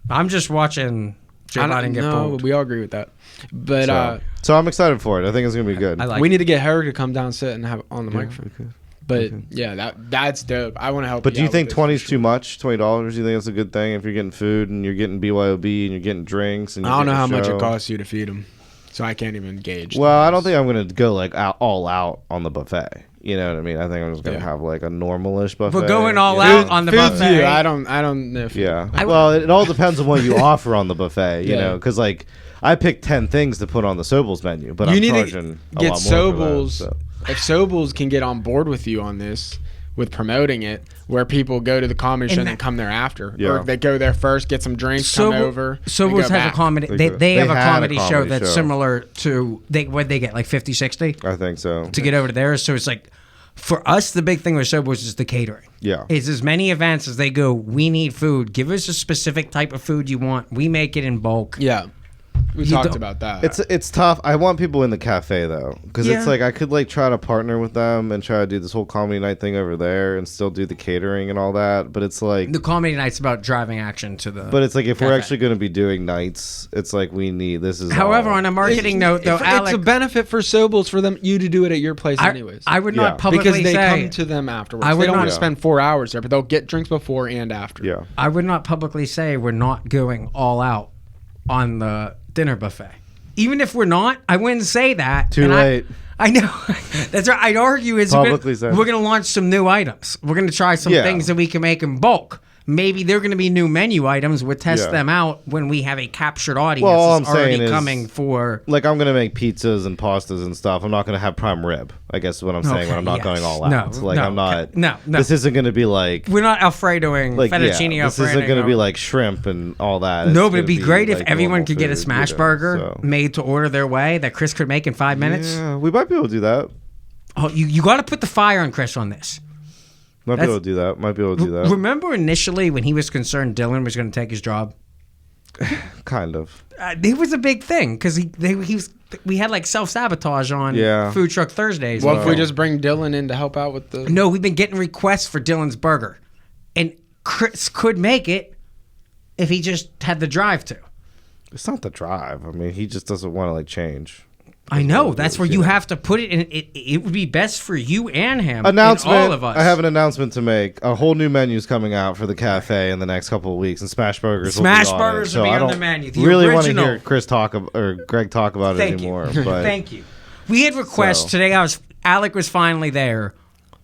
I'm just watching Joe I don't Biden get know, pulled. we all agree with that. But So I'm excited for it. I think it's gonna be good. I like. we it. need to get her to come down, sit, and have on the microphone. But yeah, that's dope. I want to help. But do you out think with this 20 for is sure. too much? $20? You think that's a good thing if you're getting food and you're getting BYOB and you're getting drinks and I you're don't know how getting a much show? it costs you to feed them, so I can't even gauge. Well, I don't think I'm gonna go like all out on the buffet. You know what I mean? I think I'm just gonna Yeah. have like a normalish buffet. We're going all you know? out on the Food's buffet. you. I don't know. If Yeah. I- Well, it all depends on what you offer on the buffet. You Yeah. know, because like I picked 10 things to put on the Sobel's menu, but You I'm need charging to a get lot more for Sobel's. that, so. If Sobel's can get on board with you on this, with promoting it, where people go to the comedy show and then come there after, Yeah. or they go there first, get some drinks, come over. Sobels has a comedy. They have a had a comedy show comedy that's show. similar to what they get, like 50, 60 I think so. to get over to theirs. So it's like, for us, the big thing with Sobels is the catering. Yeah. It's as many events as they go, we need food. Give us a specific type of food you want. We make it in bulk. Yeah, we You talked don't- about that. It's tough. I want people in the cafe though, because Yeah. it's like I could like try to partner with them and try to do this whole comedy night thing over there and still do the catering and all that. But it's like, The comedy night's about driving action to the. but it's like if we're cafe. actually going to be doing nights, it's like we need this is. However, all. on a marketing note, though, it's Alec, a benefit for Sobels for them you to do it at your place anyways. I would Yeah. not publicly because they say. come to them afterwards. I would They don't want not- to spend 4 hours there, but they'll get drinks before and after. yeah. I would not publicly say we're not going all out on the dinner buffet. Even if we're not, I wouldn't say that. Too And late. I know. That's right. I'd argue is Publicly said. we're gonna launch some new items. We're gonna try some Yeah. things that we can make in bulk. Maybe they're gonna be new menu items. We'll test Yeah. them out when we have a captured audience Well, all that's I'm saying already is- coming for. Like I'm gonna make pizzas and pastas and stuff. I'm not gonna have prime rib. I guess is what I'm saying Okay, when I'm not yes. going all No, out. Like no, I'm not. no. This isn't gonna be like We're not Alfredoing like fettuccine yeah. This Alfredo. isn't gonna be like shrimp and all that. It's No, but gonna it'd be great if like everyone normal could get a food, smash you know, burger so. made to order their way that Chris could make in 5 minutes. Yeah, we might be able to do that. Oh, you got to put the fire on Chris on this. Might be That's- able to do that. Might be able to do that. Remember initially when he was concerned Dylan was going to take his job? Kind of. It was a big thing because we had like self-sabotage on Yeah. Food Truck Thursdays. What if we just bring Dylan in to help out with the? No, we've been getting requests for Dylan's burger. And Chris could make it if he just had the drive to. It's not the drive. I mean, he just doesn't want to like change. I know. That's where you know. have to put it. And it would be best for you and him. Announcement. And all of us. I have an announcement to make. A whole new menu's coming out for the cafe in the next couple of weeks, and Smash Burgers. Smash will be Burgers on it. will be So I on the don't menu. The really want to original. hear Chris talk or Greg talk about it Thank anymore. you. But Thank you. We had requests So- today. Alec was finally there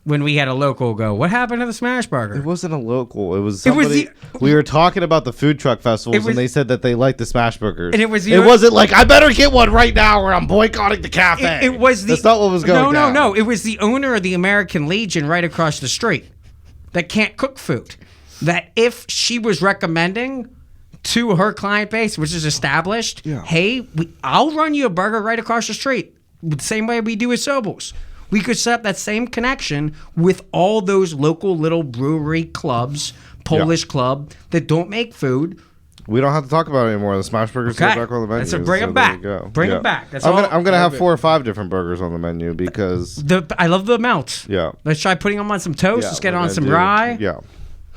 when we had a local go. What happened to the Smash Burger? it wasn't a local. It was It was somebody. we were talking about the food truck festivals, It was- and they said that they liked the Smash Burgers. And it was the- It wasn't like I better get one right now, or I'm boycotting the cafe. It was the. That's not what was going down. No. It was the owner of the American Legion right across the street that can't cook food. That if she was recommending to her client base, which is established, Yeah. hey, I'll run you a burger right across the street, the same way we do with Sobels. We could set up that same connection with all those local little brewery clubs, Polish club that don't make food. We don't have to talk about it anymore. The Smash Burgers Okay. are back on the menu. That's a bring 'em there back. you go. Bring 'em back. That's I'm all- gonna have Love 4 or 5 different burgers on the menu because I love the melts. yeah. Let's try putting them on some toast. Yeah, Let's get we're on gonna some do- rye. Yeah.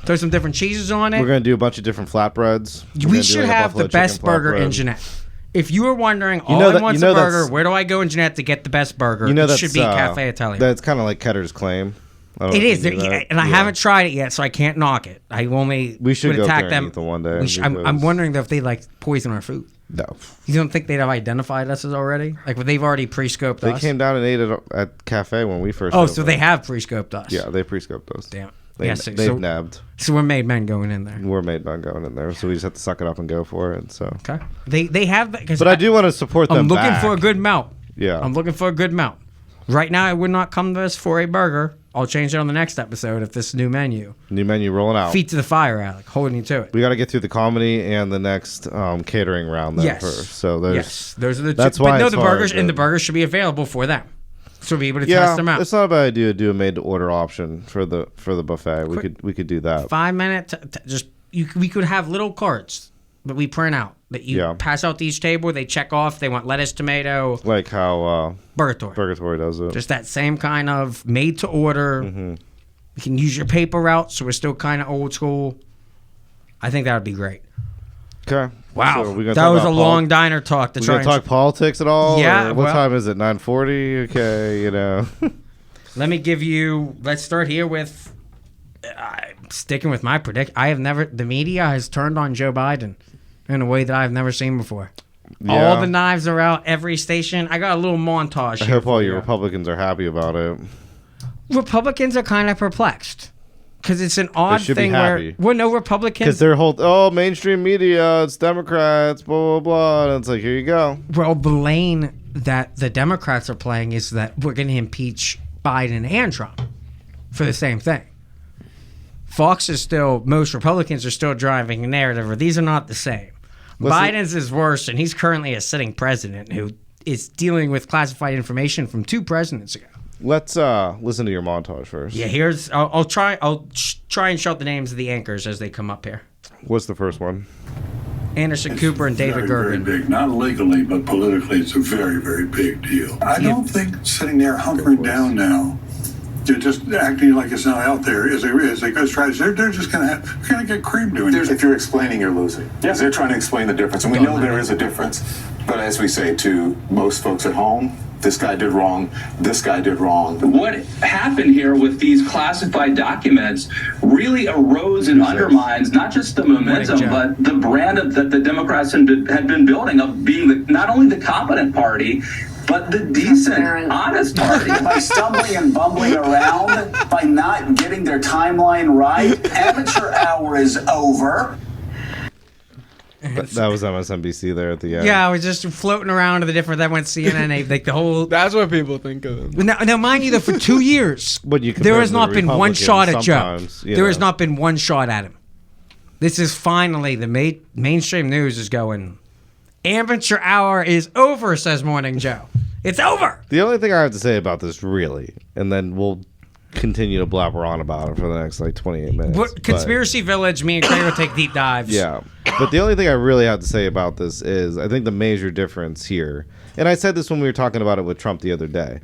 Throw some different cheeses on it. We're gonna do a bunch of different flatbreads. We're We gonna do, should like, a have buffalo the best chicken burger in flatbread. Jeanette. If you were wondering, all know I that- want you a know burger, that's- where do I go in Jeanette to get the best burger? You know it that's should be Cafe Italian. That's kind of like Ketter's claim. I don't know It if is, you knew that. and I Yeah. haven't tried it yet, so I can't knock it. I only We should would go attack there them. and eat them one day. I'm because- wondering if they like poison our food. No, You don't think they'd have identified us as already? Like, they've already pre-scoped they us. came down and ate it at cafe when we first. Oh, so opened. they have pre-scoped us. Yeah, they pre-scoped us. Damn. They, Yes, they've so, nabbed. so we're made men going in there. We're made by going in there, so we just have to suck it up and go for it. So, Okay. They have that. but I do want to support them. I'm looking back. for a good melt. Yeah. I'm looking for a good melt. Right now, I would not come to this for a burger. I'll change it on the next episode if this new menu. New menu rolling out. Feet to the fire, Alec. Holding you to it. We got to get through the comedy and the next catering round then Yes. first. So there's Yes, those are the two. that's But why no, it's the hard, burgers and but- the burgers should be available for them, so we'll be able to yeah, test them out. it's not a bad idea to do a made to order option for the buffet. We could do that. 5 minutes. We could have little carts that we print out that you Yeah. pass out to each table. They check off. They want lettuce, tomato, Like how burger. Burgatory does it. Just that same kind of made to order. Mm-hmm. You can use your paper route, so we're still kind of old school. I think that would be great. Okay. Wow, So we gonna that talk was a about long diner talk to We try gonna and talk politics at all? Yeah, Or what well- time is it? 9:40. Okay. You know. Let me give you. Let's start here with sticking with my prediction. The media has turned on Joe Biden in a way that I've never seen before. Yeah. All the knives are out. Every station. I got a little montage. I here hope all for your you. Republicans are happy about it. Republicans are kind of perplexed because it's an odd should be thing happy. where no Republicans. Because their whole mainstream media, it's Democrats, blah blah blah, and it's like here you go. Well, the lane that the Democrats are playing is that we're going to impeach Biden and Trump. for the same thing. Fox is still, most Republicans are still driving a narrative where these are not the same. Biden's is worse, and he's currently a sitting president who is dealing with classified information from 2 presidents ago. Let's listen to your montage first. Yeah, I'll try and shout the names of the anchors as they come up here. What's the first one? Anderson Cooper and David Gergen. Very big. Not legally, but politically, it's a very, very big deal. I don't think sitting there hunkering down now, they're just acting like it's not out there is a good strategy. They're just going to get creamed doing it. If you're explaining, you're losing. Yes, they're trying to explain the difference, and we know there is a difference. But as we say to most folks at home, this guy did wrong, this guy did wrong. What happened here with these classified documents really erodes and undermines not just the momentum, but the brand that the Democrats had been building of being not only the competent party, but the decent, honest party. By stumbling and bumbling around, by not getting their timeline right, amateur hour is over. That was MSNBC there at the end. Yeah, I was just floating around to the different. That went CNN, like the whole. That's what people think of them. Now, mind you, that for 2 years, there has not been one shot at Joe. There has not been one shot at him. This is finally the mainstream news is going. Amateur hour is over, says Morning Joe. It's over. The only thing I have to say about this, really, and then we'll continue to blabber on about it for the next 28 minutes. Conspiracy Village, me and Clay will take deep dives. Yeah. But the only thing I really have to say about this is I think the major difference here, and I said this when we were talking about it with Trump the other day,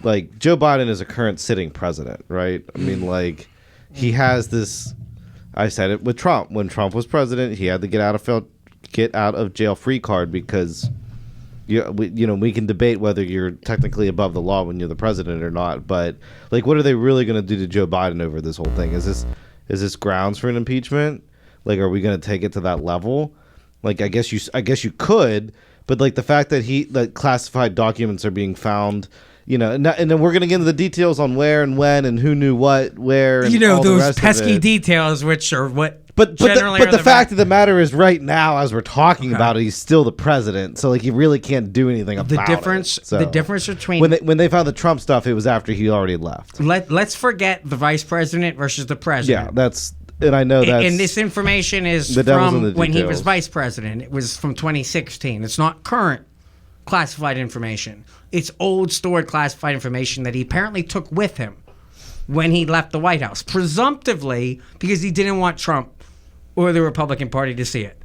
like Joe Biden is a current sitting president, right? I mean, like he has this, I said it with Trump. When Trump was president, he had the get out of jail free card because we can debate whether you're technically above the law when you're the president or not, but like what are they really going to do to Joe Biden over this whole thing? Is this grounds for an impeachment? Like, are we going to take it to that level? Like, I guess you could, but like the fact that classified documents are being found, and then we're going to get into the details on where and when and who knew what, where, and all the those rest pesky of it. details, which are what. But the fact of the matter is, right now, as we're talking about it, he's still the president, so like he really can't do anything about it. The difference between when they found the Trump stuff, it was after he already left. Let's forget the vice president versus the president. Yeah, and I know that. And this information is from when he was vice president. It was from 2016. It's not current classified information. It's old stored classified information that he apparently took with him when he left the White House, presumptively because he didn't want Trump or the Republican Party to see it.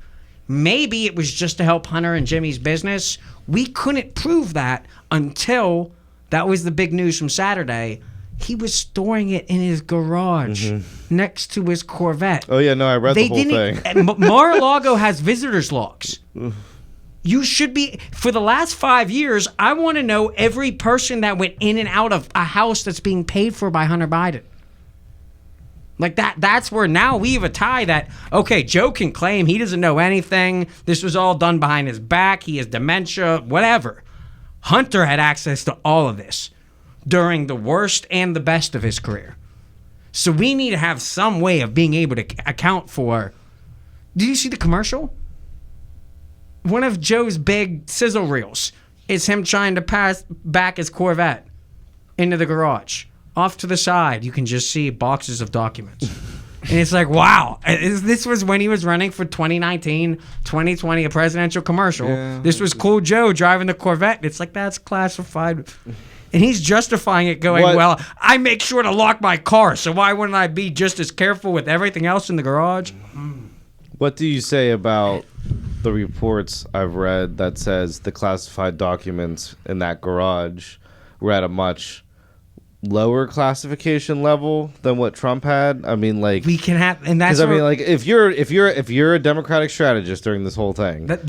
Maybe it was just to help Hunter and Jimmy's business. We couldn't prove that until that was the big news from Saturday. He was storing it in his garage next to his Corvette. Oh, yeah, no, I read the whole thing. Mar-a-Lago has visitor's logs. You should be, for the last 5 years, I want to know every person that went in and out of a house that's being paid for by Hunter Biden. Like that's where now we have a tie that, okay, Joe can claim he doesn't know anything. This was all done behind his back. He has dementia, whatever. Hunter had access to all of this during the worst and the best of his career. So we need to have some way of being able to account for. Did you see the commercial? One of Joe's big sizzle reels is him trying to pass back his Corvette into the garage. Off to the side, you can just see boxes of documents. And it's like, wow. This was when he was running for 2019, 2020, a presidential commercial. Yeah. This was Cool Joe driving the Corvette. It's like, that's classified. And he's justifying it going, well, I make sure to lock my car, so why wouldn't I be just as careful with everything else in the garage? What do you say about the reports I've read that says the classified documents in that garage were at a much lower classification level than what Trump had? I mean, like we can have, and that's I mean, like if you're a Democratic strategist during this whole thing, that's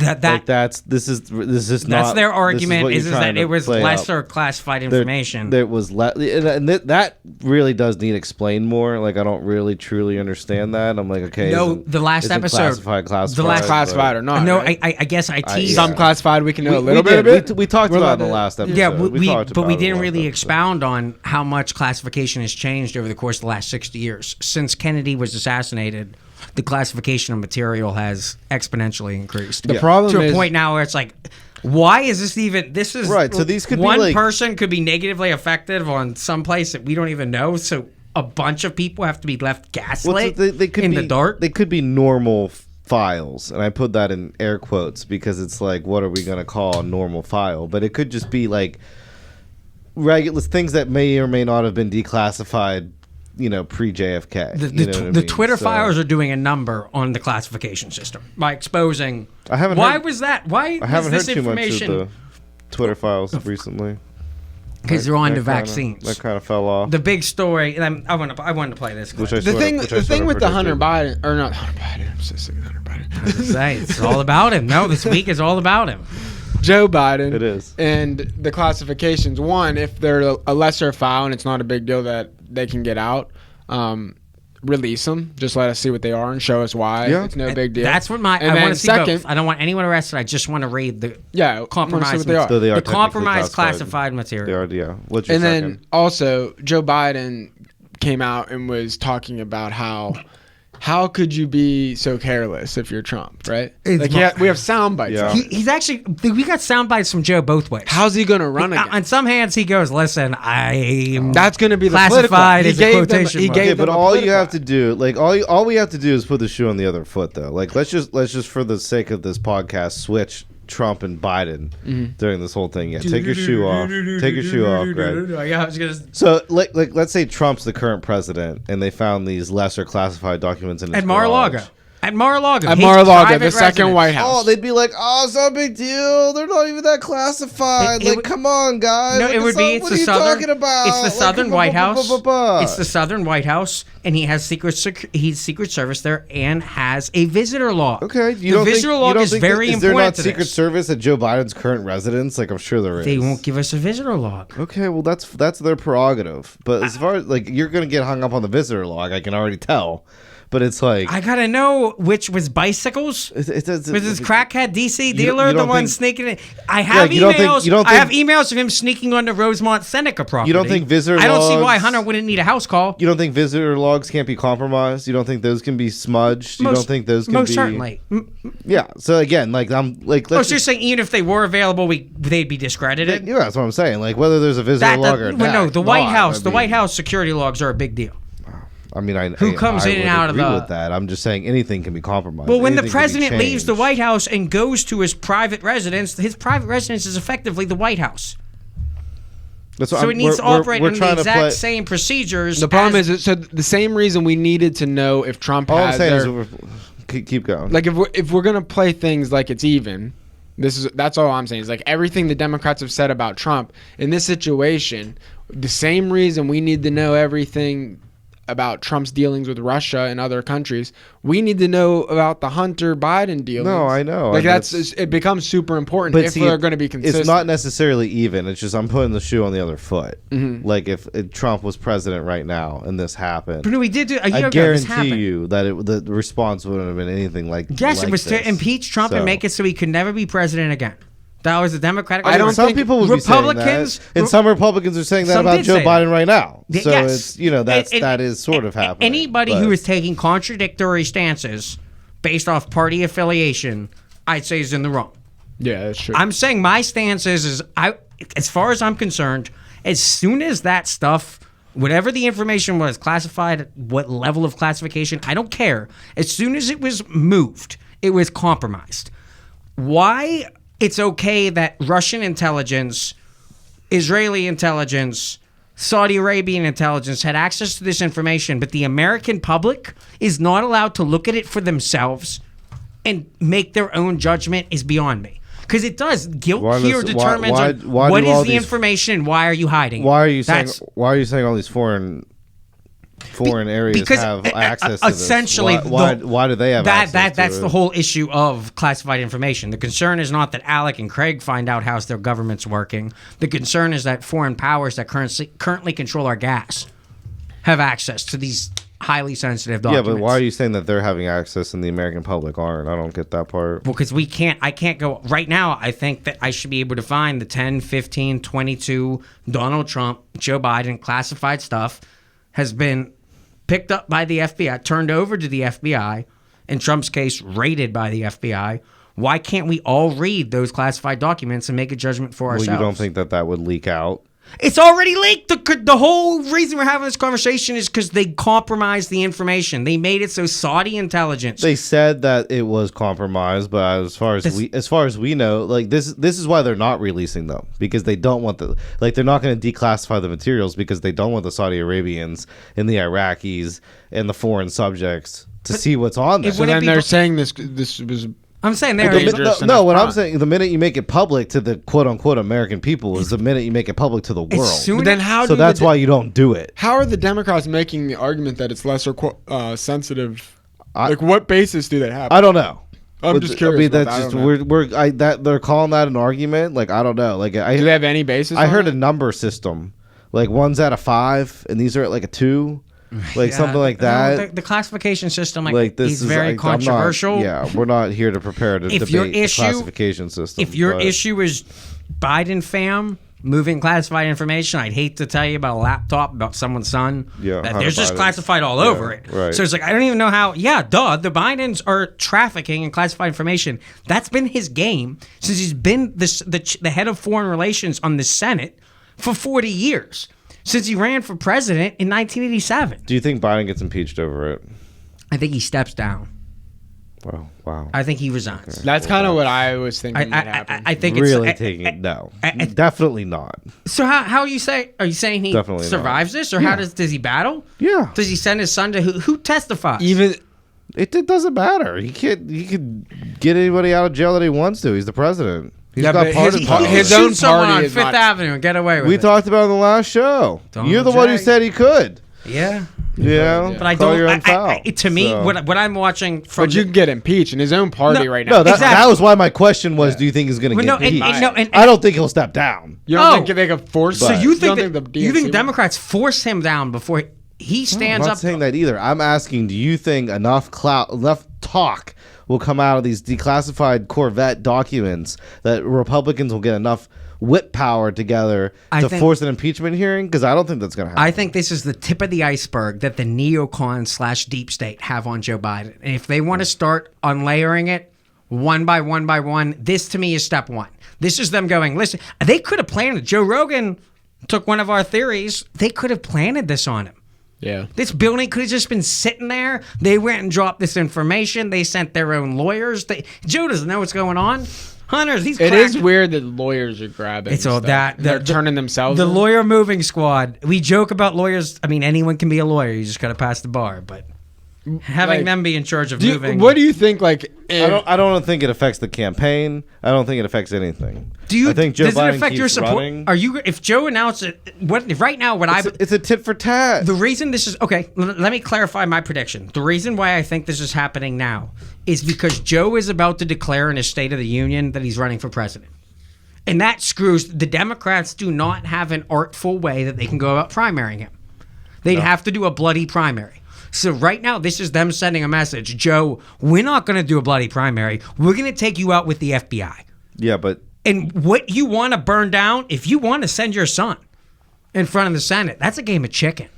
their argument is that it was lesser classified information. There was and that really does need explained more. Like I don't really truly understand that. I'm like, okay, no, the last episode, the last classified or not? No, right? I guess I teased some classified. We can know a little bit of it. We talked about it in the last episode. Yeah, but we didn't really expound on how much classification has changed over the course of the last 60 years. Since Kennedy was assassinated, the classification of material has exponentially increased. The problem to a point now where it's like, why is this even? This is right. So these could one be like, person could be negatively affected on some place that we don't even know. So a bunch of people have to be left gaslit they could in be, the dark? They could be normal files, and I put that in air quotes because it's like, what are we going to call a normal file? But it could just be like regular things that may or may not have been declassified, pre JFK. The Twitter files are doing a number on the classification system by exposing. I haven't. Why heard, was that? Why I haven't was heard this too much of information? the Twitter files recently. Because they're on the That kinda- vaccines. That kind of fell off. The big story. And I wanted to play this. Clip. The thing with the Hunter Biden, or not Hunter Biden. I'm so sick of Hunter Biden. It's all about him. No, this week is all about him. Joe Biden. It is. And the classifications. One, if they're a lesser file and it's not a big deal that they can get out, release them. Just let us see what they are and show us why. Yeah. It's no big deal. That's what I want to see both. I don't want anyone arrested. I just want to read the compromised, they are. So they are the technically compromised classified material. They are, yeah. What's your And second? then also, Joe Biden came out and was talking about how could you be so careless if you're Trump, right? It's We have sound bites. Yeah. He's actually. We got sound bites from Joe both ways. How's he gonna run again? On some hands, he goes, "Listen, I'm That's gonna be the classified political. as a quotation He mark. gave Yeah, but them a all you political have to do, all we have to do is put the shoe on the other foot, though. Like, let's just for the sake of this podcast, switch Trump and Biden during this whole thing. Yeah, take your shoe off. Take your shoe off, Greg. Yeah, I was gonna. So, like, let's say Trump's the current president, and they found these lesser classified documents in his At Mar-a-Lago. garage. At Mar-a-Lago. At his Mar-a-Lago, private the second residence. White House. Oh, they'd be like, "Oh, it's not a big deal. They're not even that classified. It would- come on, guys." No, Like, it would be. what It's are the you southern. talking about? It's the Like, Southern blah, White blah, blah, House. blah, blah, blah. It's the Southern White House, and he has he's Secret Service there, and has a visitor log. Okay, the visitor log is very is there important not to Secret this. Service at Joe Biden's current residence? Like, I'm sure there is. They won't give us a visitor log. Okay, well that's their prerogative. But as far as you're gonna get hung up on the visitor log, I can already tell. But it's like I gotta know which was bicycles. Was this crackhead DC dealer you the don't one think- sneaking in? I have you don't think- emails. you don't I have think- emails of him sneaking onto Rosemont Seneca property. You don't think visitor I don't see why logs- Hunter wouldn't need a house call. You don't think visitor logs can't be compromised? You don't think those can be smudged? You don't think those can most be certainly. Yeah. So again, I'm like, Oh, let's so you're saying even if they were available, they'd be discredited? yeah, that's what I'm saying. Like whether there's a visitor log or well, no, not, the White House. I The mean- White House security logs are a big deal. I mean, Who comes I in and would out of agree the- with that. I'm just saying anything can be compromised. Well, when the Anything can be president leaves the changed. White House and goes to his private residence is effectively the White House. That's what So I'm- it needs to we're- operate we're under the trying to exact play- same procedures. The problem is, so the same reason we needed to know if Trump All I'm has saying is their, keep going. like if we're gonna play things like it's even, that's all I'm saying is like everything the Democrats have said about Trump in this situation. The same reason we need to know everything about Trump's dealings with Russia and other countries, we need to know about the Hunter Biden dealings. No, I know. Like And it becomes super important if we're going to be consistent. It's not necessarily even. It's just I'm putting the shoe on the other foot. Mm-hmm. Like if Trump was president right now and this happened, But no, we did do a year I ago. This guarantee happened. you that the response wouldn't have been anything like. Yes, like it was this. to impeach Trump and So- make it so he could never be president again. That was the Democratic. I don't Some think people would be saying Republicans- that, and some Republicans are saying that Some about did Joe say Biden that. right now. So Yes. it's And- that is sort of happening. Anybody but- who is taking contradictory stances based off party affiliation, I'd say is in the wrong. Yeah, that's true. I'm saying my stance is as far as I'm concerned, as soon as that stuff, whatever the information was classified, what level of classification, I don't care. As soon as it was moved, it was compromised. Why it's okay that Russian intelligence, Israeli intelligence, Saudi Arabian intelligence had access to this information, but the American public is not allowed to look at it for themselves and make their own judgment is beyond me. Because it does. Guilt Why here does- determines why what do all is the these- information and why are you hiding it? Why are you saying? That's- Why are you saying all these foreign areas because, have access to essentially this? Why do they have access that's to the it? whole issue of classified information. The concern is not that Alec and Craig find out how their government's working. The concern is that foreign powers that currently control our gas have access to these highly sensitive documents. Yeah, but why are you saying that they're having access and the American public aren't? I don't get that part. Well, because I can't go right now. I think that I should be able to find the 10, 15, 22 Donald Trump, Joe Biden classified stuff has been picked up by the FBI, turned over to the FBI, in Trump's case, raided by the FBI. Why can't we all read those classified documents and make a judgment for ourselves? Well, you don't think that would leak out? It's already leaked. The whole reason we're having this conversation is because they compromised the information. They made it so Saudi intelligence. They said that it was compromised, but as far as we know, like this is why they're not releasing them, because they don't want they're not going to declassify the materials because they don't want the Saudi Arabians and the Iraqis and the foreign subjects to see what's on there. So then they're saying this was. I'm saying what I'm saying, the minute you make it public to the quote unquote American people is the minute you make it public to the world. But then so that's why you don't do it. How are the Democrats making the argument that it's lesser sensitive? Like, what basis do they have? I don't know. I'm just curious. I mean, that's just they're calling that an argument. Like, I don't know. Like, do they have any basis? I heard a number system. Like, one's at a 5, and these are at like a 2. Like something like that. The classification system, this is very like, controversial. We're not here to prepare to debate the classification system. If your issue is Biden fam moving classified information, I'd hate to tell you about a laptop about someone's son. That there's just classified all over it. Right. So it's like, I don't even know how. Yeah, the Bidens are trafficking in classified information. That's been his game since he's been the head of foreign relations on the Senate for 40 years. Since he ran for president in 1987. Do you think Biden gets impeached over it? I think he steps down. Wow. I think he resigns. Okay. That's kind of what I was thinking might happen. I think really it's taking it. No, definitely not. So how you say? Are you saying he Definitely survives this, or how does he battle? Yeah. Does he send his son to who testifies? Even it doesn't matter. He could get anybody out of jail that he wants to. He's the president. He's got pardon power. His own someone party on is Fifth not, Avenue and get away with We it. talked about it in the last show. You're the one who said he could. Yeah. You know, but I call don't. your own foul. To me, what I'm watching from but you can get impeached in his own party right now. No, that was why my question was: do you think he's going to get impeached? I don't think he'll step down. You don't think they could force? So you think you think Democrats force him down before he stands up? I'm not saying that either. I'm asking: do you think enough talk will come out of these declassified Corvette documents that Republicans will get enough whip power together to force an impeachment hearing? Because I don't think that's going to happen. I think this is the tip of the iceberg that the neocons / deep state have on Joe Biden. And if they want to start unlayering it one by one, this to me is step one. This is them going, listen, they could have planned it. Joe Rogan took one of our theories. They could have planted this on him. Yeah. This building could have just been sitting there. They went and dropped this information. They sent their own lawyers. Joe doesn't know what's going on. Hunters, it is weird that lawyers are grabbing. It's all that they're turning themselves. The lawyer moving squad. We joke about lawyers. I mean, anyone can be a lawyer. You just got to pass the bar. But having them be in charge of moving. What do you think? Like, I don't think it affects the campaign. I don't think it affects anything. I think Joe does Biden it affect your support? Running. Are you? If Joe announced it, it's a tit for tat. The reason this is okay. Let me clarify my prediction. The reason why I think this is happening now is because Joe is about to declare in his State of the Union that he's running for president. And that screws. The Democrats do not have an artful way that they can go about primarying him. They'd have to do a bloody primary. So right now, this is them sending a message. Joe, we're not going to do a bloody primary. We're going to take you out with the FBI. Yeah, but... And what you want to burn down, if you want to send your son in front of the Senate, that's a game of chicken.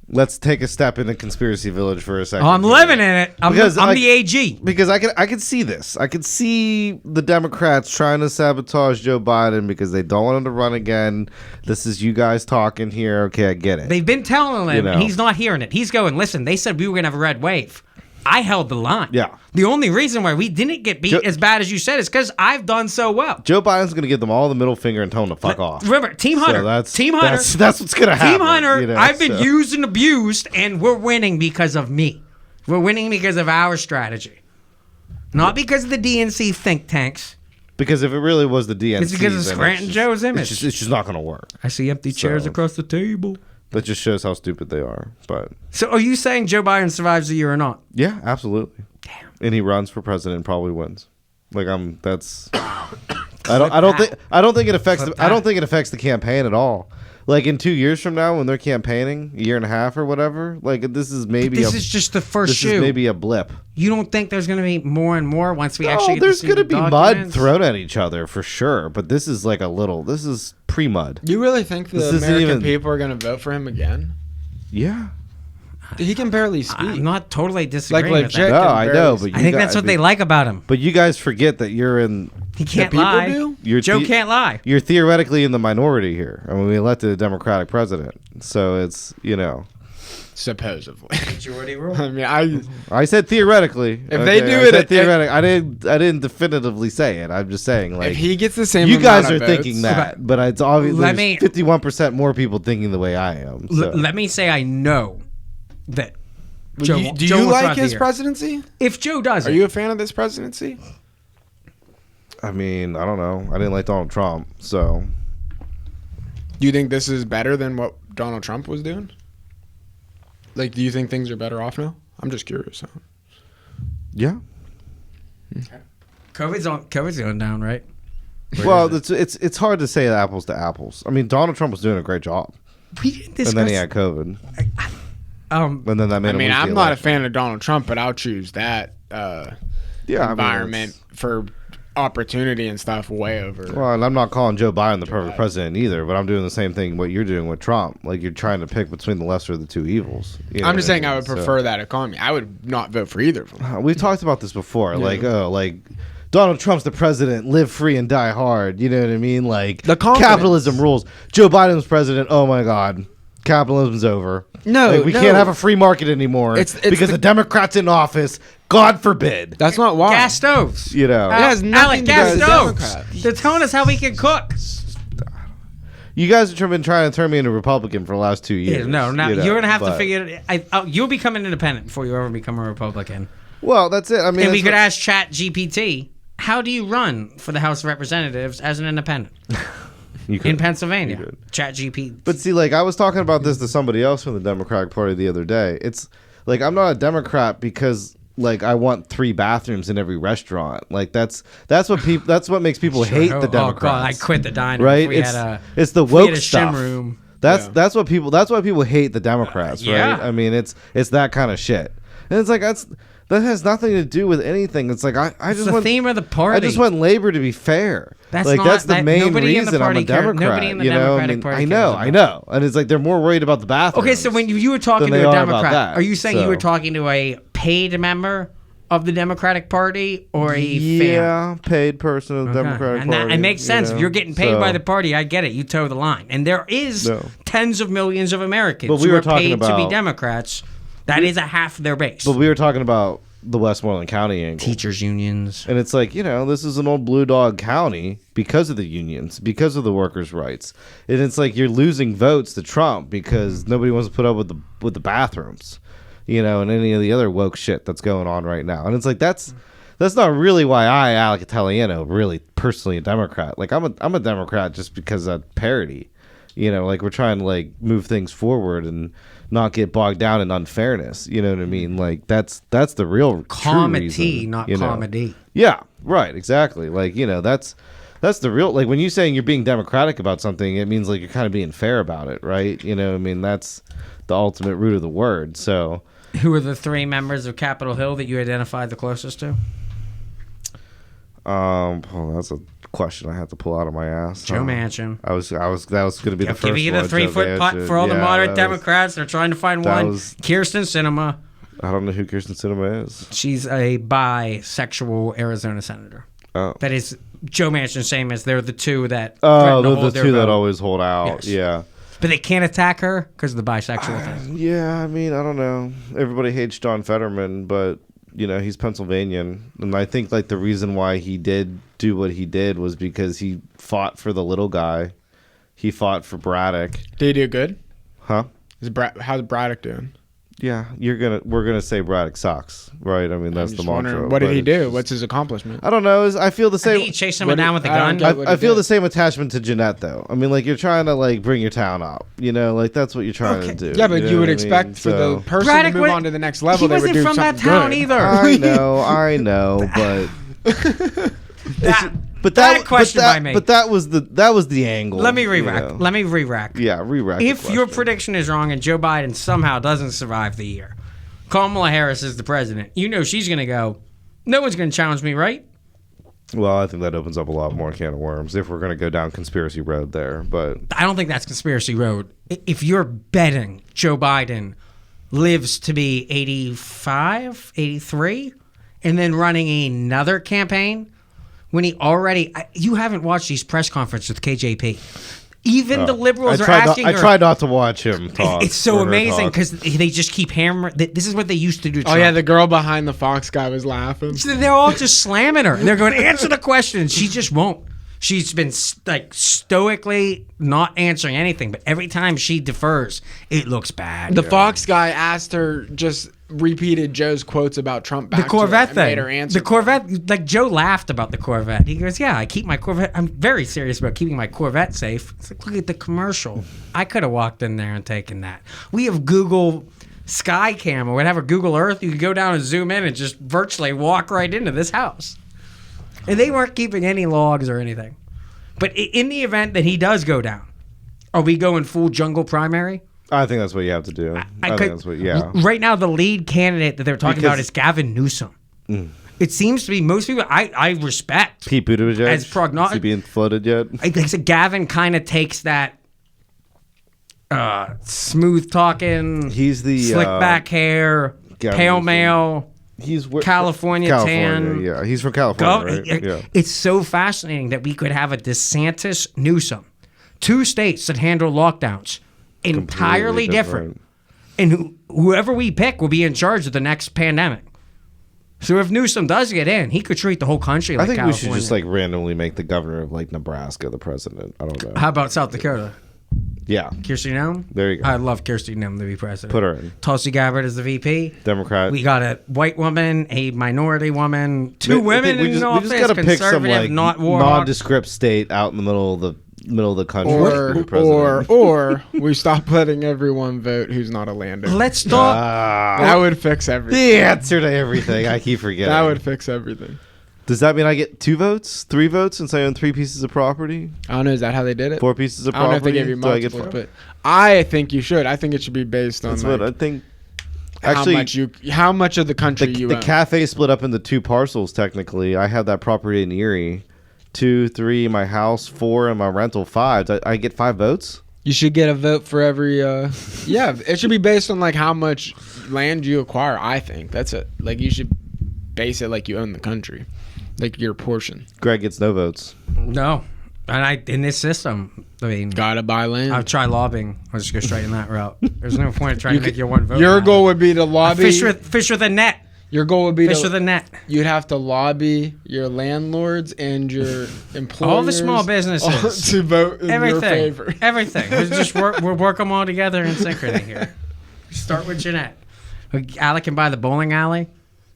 Let's take a step in the conspiracy village for a second. Oh, I'm living in it. I'm the AG. Because I could see this. I could see the Democrats trying to sabotage Joe Biden because they don't want him to run again. This is you guys talking here. Okay, I get it. They've been telling him, and he's not hearing it. He's going, listen, they said we were going to have a red wave. I held the line. Yeah. The only reason why we didn't get beat as bad as you said is because I've done so well. Joe Biden's going to give them all the middle finger and tell them to fuck off. Remember, Team Hunter. That's what's going to happen. Team Hunter, I've been used and abused, and we're winning because of me. We're winning because of our strategy. Not because of the DNC think tanks. Because if it really was the DNC, it's because of Scranton Joe's image. It's just not going to work. I see empty chairs across the table. That just shows how stupid they are. But so are you saying Joe Biden survives the year or not? Yeah, absolutely. Damn. And he runs for president and probably wins. Like that's I don't think it affects the campaign at all. Like in 2 years from now when they're campaigning, a year and a half or whatever, like this is just the first shoe. This is maybe a blip. You don't think there's going to be more and more once we actually get there's going to be mud thrown at each other for sure, but this is like this is pre-mud. You really think the American people are going to vote for him again? Yeah. He can barely speak. I'm not totally disagreeing with legit. that. No, can I barely know, speak. but I think that's what they like about him. But you guys forget that you're in. He can't people lie. do? Joe can't lie. You're theoretically in the minority here. I mean, we elected a Democratic president, so it's Supposedly. Majority rule. I mean, I said theoretically. If they do I it said at- theoretic. I didn't definitively say it. I'm just saying, like, if he gets the same, you guys amount are of votes- thinking that, but it's obvious. Let There's me- 51% more people thinking the way I am. So. Let me say I know that Joe. Do Joe you will like throughout the his year. presidency? If Joe does Are it, you a fan of this presidency? I mean, I don't know. I didn't like Donald Trump, so Do you think this is better than what Donald Trump was doing? Like, do you think things are better off now? I'm just curious. yeah. COVID's going down, right? Well, it's hard to say apples to apples. I mean, Donald Trump was doing a great job, We didn't discuss. and then he had COVID, and then that made I him mean, lose the I'm not a election. fan of Donald Trump, but I'll choose that environment for opportunity and stuff way over. Well, and I'm not calling Joe Biden the perfect president either, but I'm doing the same thing what you're doing with Trump. Like, you're trying to pick between the lesser of the two evils. You know I'm just what saying I mean? would So- prefer that economy. I would not vote for either of them. We've talked about this before. Like Donald Trump's the president, live free and die hard. You know what I mean? Like, The confidence. capitalism rules. Joe Biden's president. Oh my God, capitalism's over. No, Like, we no. can't have a free market anymore. It's because the- the Democrats in office. God forbid. That's not why. Gas stoves. You know, It has nothing Alec, to do gas with the stoves. Democrats. They're telling us how we can cook. you guys have been trying to turn me into a Republican for the last 2 years. No, you know, you're gonna have to but- figure it. You'll become an independent before you ever become a Republican. Well, that's it. I mean, And we that's could what- ask Chat GPT, how do you run for the House of Representatives as an independent you could. in Pennsylvania? You could. Chat GPT. But see, like, I was talking about this to somebody else from the Democratic Party the other day. It's like, I'm not a Democrat because, like, I want 3 bathrooms in every restaurant. Like, that's what makes people hate the Democrats. Oh God, I quit the diner. Right? We had It's the we had woke a stuff. shim room. That's why people hate the Democrats, yeah. right? I mean, it's that kind of shit. And it's like that has nothing to do with anything. It's like I It's just the want theme of the party. I just want labor to be fair. That's like not- that's the that- main nobody in the reason I'm a party care- Democrat. nobody in the you know, Democratic Party I know, cares I know, and it's like they're more worried about the bathroom. Okay, so when you were talking than to they a are about Democrat, that, are you saying you so. were talking to a paid member of the Democratic Party or a fan? yeah, paid person of the Okay. Democratic and Party. that, it makes sense. you If know, you're getting paid so. by the party, I get it. You toe the line. And there is No. tens of millions of Americans But we who were are talking paid to be about- Democrats. That is a half their base. But we were talking about the Westmoreland County angle. Teachers unions. And it's like, this is an old blue dog county because of the unions, because of the workers' rights. And it's like you're losing votes to Trump because nobody wants to put up with the bathrooms, and any of the other woke shit that's going on right now. And it's like that's not really why I, Alec Italiano, really personally a Democrat. Like I'm a Democrat just because of parity. Like we're trying to like move things forward and not get bogged down in unfairness. You know what I mean? Like that's the real true Comedy, reason, not you know? comedy. Yeah, right, exactly. Like, that's the real, like, when you're saying you're being democratic about something, it means like you're kind of being fair about it, right? I mean, that's the ultimate root of the word. So, Who are the 3 members of Capitol Hill that you identified the closest to? that's a question I have to pull out of my ass. Joe Manchin. That was going to be the I'm first giving you the one, Joe 3-foot putt Manchin. for all the Yeah, moderate that was- Democrats. They're trying to find that one. was- Kirsten Sinema. I don't know who Kirsten Sinema is. She's a bisexual Arizona senator. Oh. That is Joe Manchin, same as they're the 2 that. Oh, threaten to they're hold the their two that vote. always hold out. Yes. Yeah. But they can't attack her because of the bisexual thing. Yeah, I mean, I don't know. Everybody hates John Fetterman, but he's Pennsylvanian, and I think like the reason why he did do what he did was because he fought for the little guy. He fought for Braddock, Did he do good? huh? How's Braddock doing? Yeah, we're gonna say Braddock sucks, right? I mean, that's I'm the just mantra. wondering, what did but he it's do? just- What's his accomplishment? I don't know. I feel the I same. think he chased someone down with a I don't gun. get what I he feel did. the same attachment to Jeanette, though. I mean, like you're trying to like bring your town up, like that's what you're trying to do. Yeah, but know you would what I expect mean? for the So- person Braddock to move went- on to the next level, he they would wasn't do from that something town good. either. I know, but Bad question by me. But that was the angle. Let me re-rack. Let me re-rack. Yeah, re-rack. the If your question. prediction is wrong and Joe Biden somehow doesn't survive the year, Kamala Harris is the president. She's going to go, no one's going to challenge me, right? Well, I think that opens up a lot more can of worms if we're going to go down conspiracy road there. But I don't think that's conspiracy road. If you're betting Joe Biden lives to be 85, 83, and then running another campaign when he already... You haven't watched these press conferences with KJP. Even the liberals are asking her... I try not to watch him talk. It's so amazing because they just keep hammering... This is what they used to do to Trump. Oh, yeah, the girl behind the Fox guy was laughing. So they're all just slamming her. And they're going, answer the question. She just won't. She's been like stoically not answering anything, but every time she defers, it looks bad. The Fox guy asked her, just repeated Joe's quotes about Trump back The Corvette to her and thing. made her answer. The Corvette, like Joe laughed about the Corvette. He goes, yeah, I keep my Corvette. I'm very serious about keeping my Corvette safe. It's like, look at the commercial. I could have walked in there and taken that. We have Google Skycam or whatever, Google Earth. You could go down and zoom in and just virtually walk right into this house. And they weren't keeping any logs or anything. But in the event that he does go down, are we going full jungle primary? I think that's what you have to do. I think that's what, Right now, the lead candidate that they're talking about is Gavin Newsom. It seems to be most people I respect. Pete Buttigieg? As Is he being flooded yet? I think so Gavin kind of takes that smooth talking, He's the slick back hair, Gavin pale Newsom. male. He's California tan. Yeah, he's from California, right? Yeah. It's so fascinating that we could have a DeSantis Newsom, two states that handle lockdowns entirely Completely different. And whoever we pick will be in charge of the next pandemic. So if Newsom does get in, he could treat the whole country like I think California. we should just like randomly make the governor of like Nebraska the president. I don't know. How about South Dakota? Yeah. Kirsten Noem? There you go. I'd love Kirsten Noem to be president. Put her in. Tulsi Gabbard is the VP. Democrat. We got a white woman, a minority woman, two women we in just office, gotta pick some conservative, like not warlock. nondescript state out in the middle of the country. to be president. or we stop letting everyone vote who's not a lander. Let's talk. That would fix everything. The answer to everything. I keep forgetting. That would fix everything. Does that mean I get 2 votes, 3 votes, since I own 3 pieces of property, I don't know. Is that how they did it? 4 pieces of I don't know property? if they gave you Do I get multiple, but I think you should. I think it should be based on That's like, what I think. how Actually, how much of the country you the own. cafe split up into 2 parcels. Technically, I have that property in Erie. 2, 3, my house, 4, and my rental 5. I get 5 votes. You should get a vote for every. Yeah, it should be based on like how much land you acquire. I think that's it. Like you should base it like you own the country, like your portion. Greg gets no votes. No. And in this system, I mean, Gotta buy land. I'll try lobbying. I'll just go straight in that route. There's no point in trying to make your one vote. Your matter. goal would be to lobby. Fish with a net. Your goal would be Fish with a net. You'd have to lobby your landlords and your employers, All the small businesses. to vote in your Everything. favor. Everything. We'll work them all together in synchrony here. Start with Jeanette. Alec can buy the bowling alley.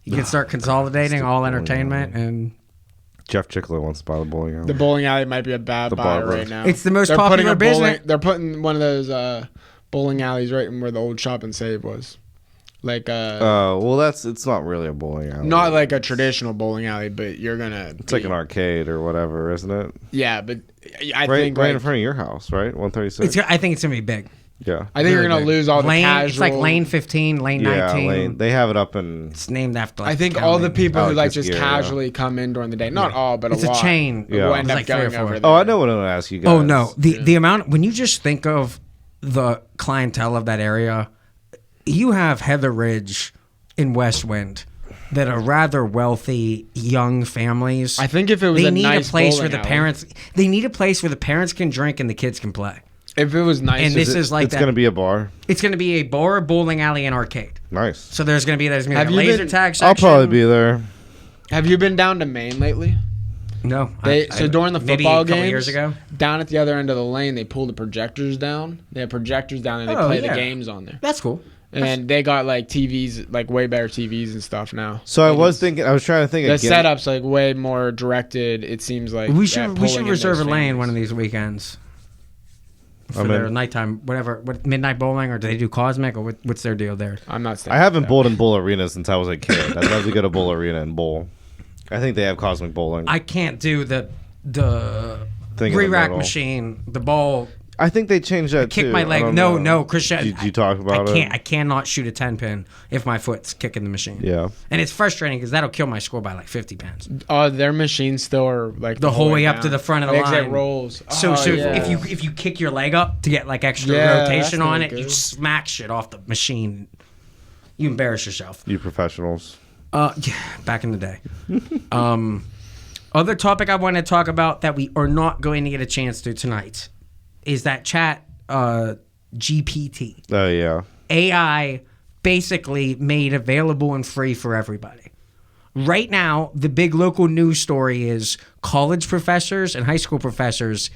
You can start consolidating all entertainment and. Jeff Chickler wants to buy the bowling alley. The bowling alley might be a bad The buy bar right rush. now. It's the most They're popular putting a business. They're putting one of those bowling alleys right in where the old Shop and Save was. Like well, it's not really a bowling alley. not like a traditional bowling alley, but you're gonna. It's like an arcade or whatever, isn't it? Yeah, but I Right, think right like, in front of your house, right? 136. I think it's gonna be big. Yeah. I think you're Really gonna big. lose all the Lane. casual. It's like lane 15, lane 19. Lane. They have it up in. It's named after. Like, I think all the people who like just Kiski, casually come in during the day. Not all, but It's a a lot. chain. Yeah. Will end It's up like 3 or going 4. over there. Oh, I know what I'm gonna ask you guys. Oh no, the amount when you just think of the clientele of that area, you have Heather Ridge in West Wind that are rather wealthy young families. I think if it was they a need nice a place where bowling the alley. parents they need a place where the parents can drink and the kids can play. If it was nice, And this is like It's that. gonna be a bar. It's going to be a bar, bowling alley, and arcade. Nice. So there's going to be like Have a you laser been- tag section. I'll probably be there. have you been down to Maine lately? No. So during the maybe football a couple games, years ago. down at the other end of the lane, they pull the projectors down. They have projectors down and they Oh, play yeah. the games on there. That's cool. And they got like TVs, like way better TVs and stuff now. So I Like, was it's- thinking. I was trying to think. the of getting- setup's like way more directed. It seems like We at should pulling in reserve a those lane families. one of these weekends. For I'm their in. nighttime, whatever, midnight bowling, or do they do Cosmic, or what's their deal there? I'm not staying. I haven't there. bowled in Bull Arena since I was a kid. I'd love to go to Bull Arena and bowl. I think they have Cosmic Bowling. I can't do the Thing in the re-rack middle. machine, the ball. I think they changed that Kick too. my I leg. don't No, know. Christian. Did you talk about it? I cannot shoot a 10-pin if my foot's kicking the machine. Yeah. And it's frustrating because that'll kill my score by like 50 pins. Their machines still are like The whole way up down. to the front of the Exit line. rolls. So Oh, yeah. if you kick your leg up to get like extra Yeah, rotation that's on no it, you good. smack shit off the machine. You embarrass yourself. You professionals. Yeah, back in the day. Other topic I want to talk about that we are not going to get a chance to tonight is that chat GPT. Oh, yeah. AI basically made available and free for everybody. Right now, the big local news story is college professors and high school professors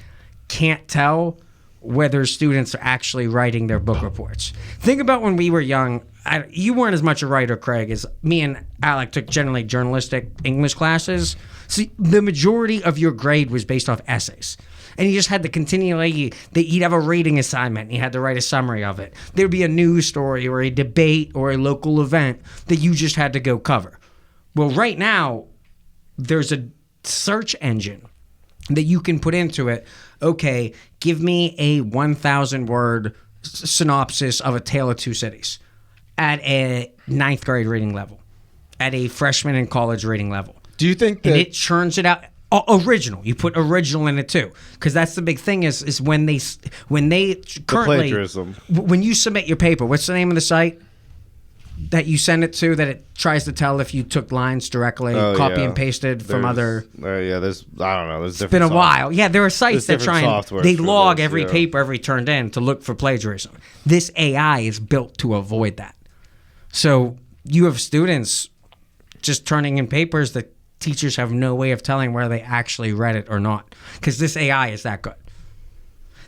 can't tell whether students are actually writing their book reports. Think about when we were young. You weren't as much a writer, Craig, as me and Alec took generally journalistic English classes. See, the majority of your grade was based off essays. And you just had to continually, you'd have a reading assignment, and you had to write a summary of it. There'd be a news story or a debate or a local event that you just had to go cover. Well, right now, there's a search engine that you can put into it. Okay, give me a 1,000-word synopsis of A Tale of Two Cities at a 9th grade reading level, at a freshman in college reading level. Do you think that... And it churns it out. Original. You put original in it too, because that's the big thing. Is when they currently plagiarism. When you submit your paper, what's the name of the site that you send it to that it tries to tell if you took lines directly, copy and pasted from other? There's I don't know. There's different. It's been a while. Yeah, there are sites that try and they log this, every paper every turned in to look for plagiarism. This AI is built to avoid that. So you have students just turning in papers that teachers have no way of telling whether they actually read it or not, because this AI is that good.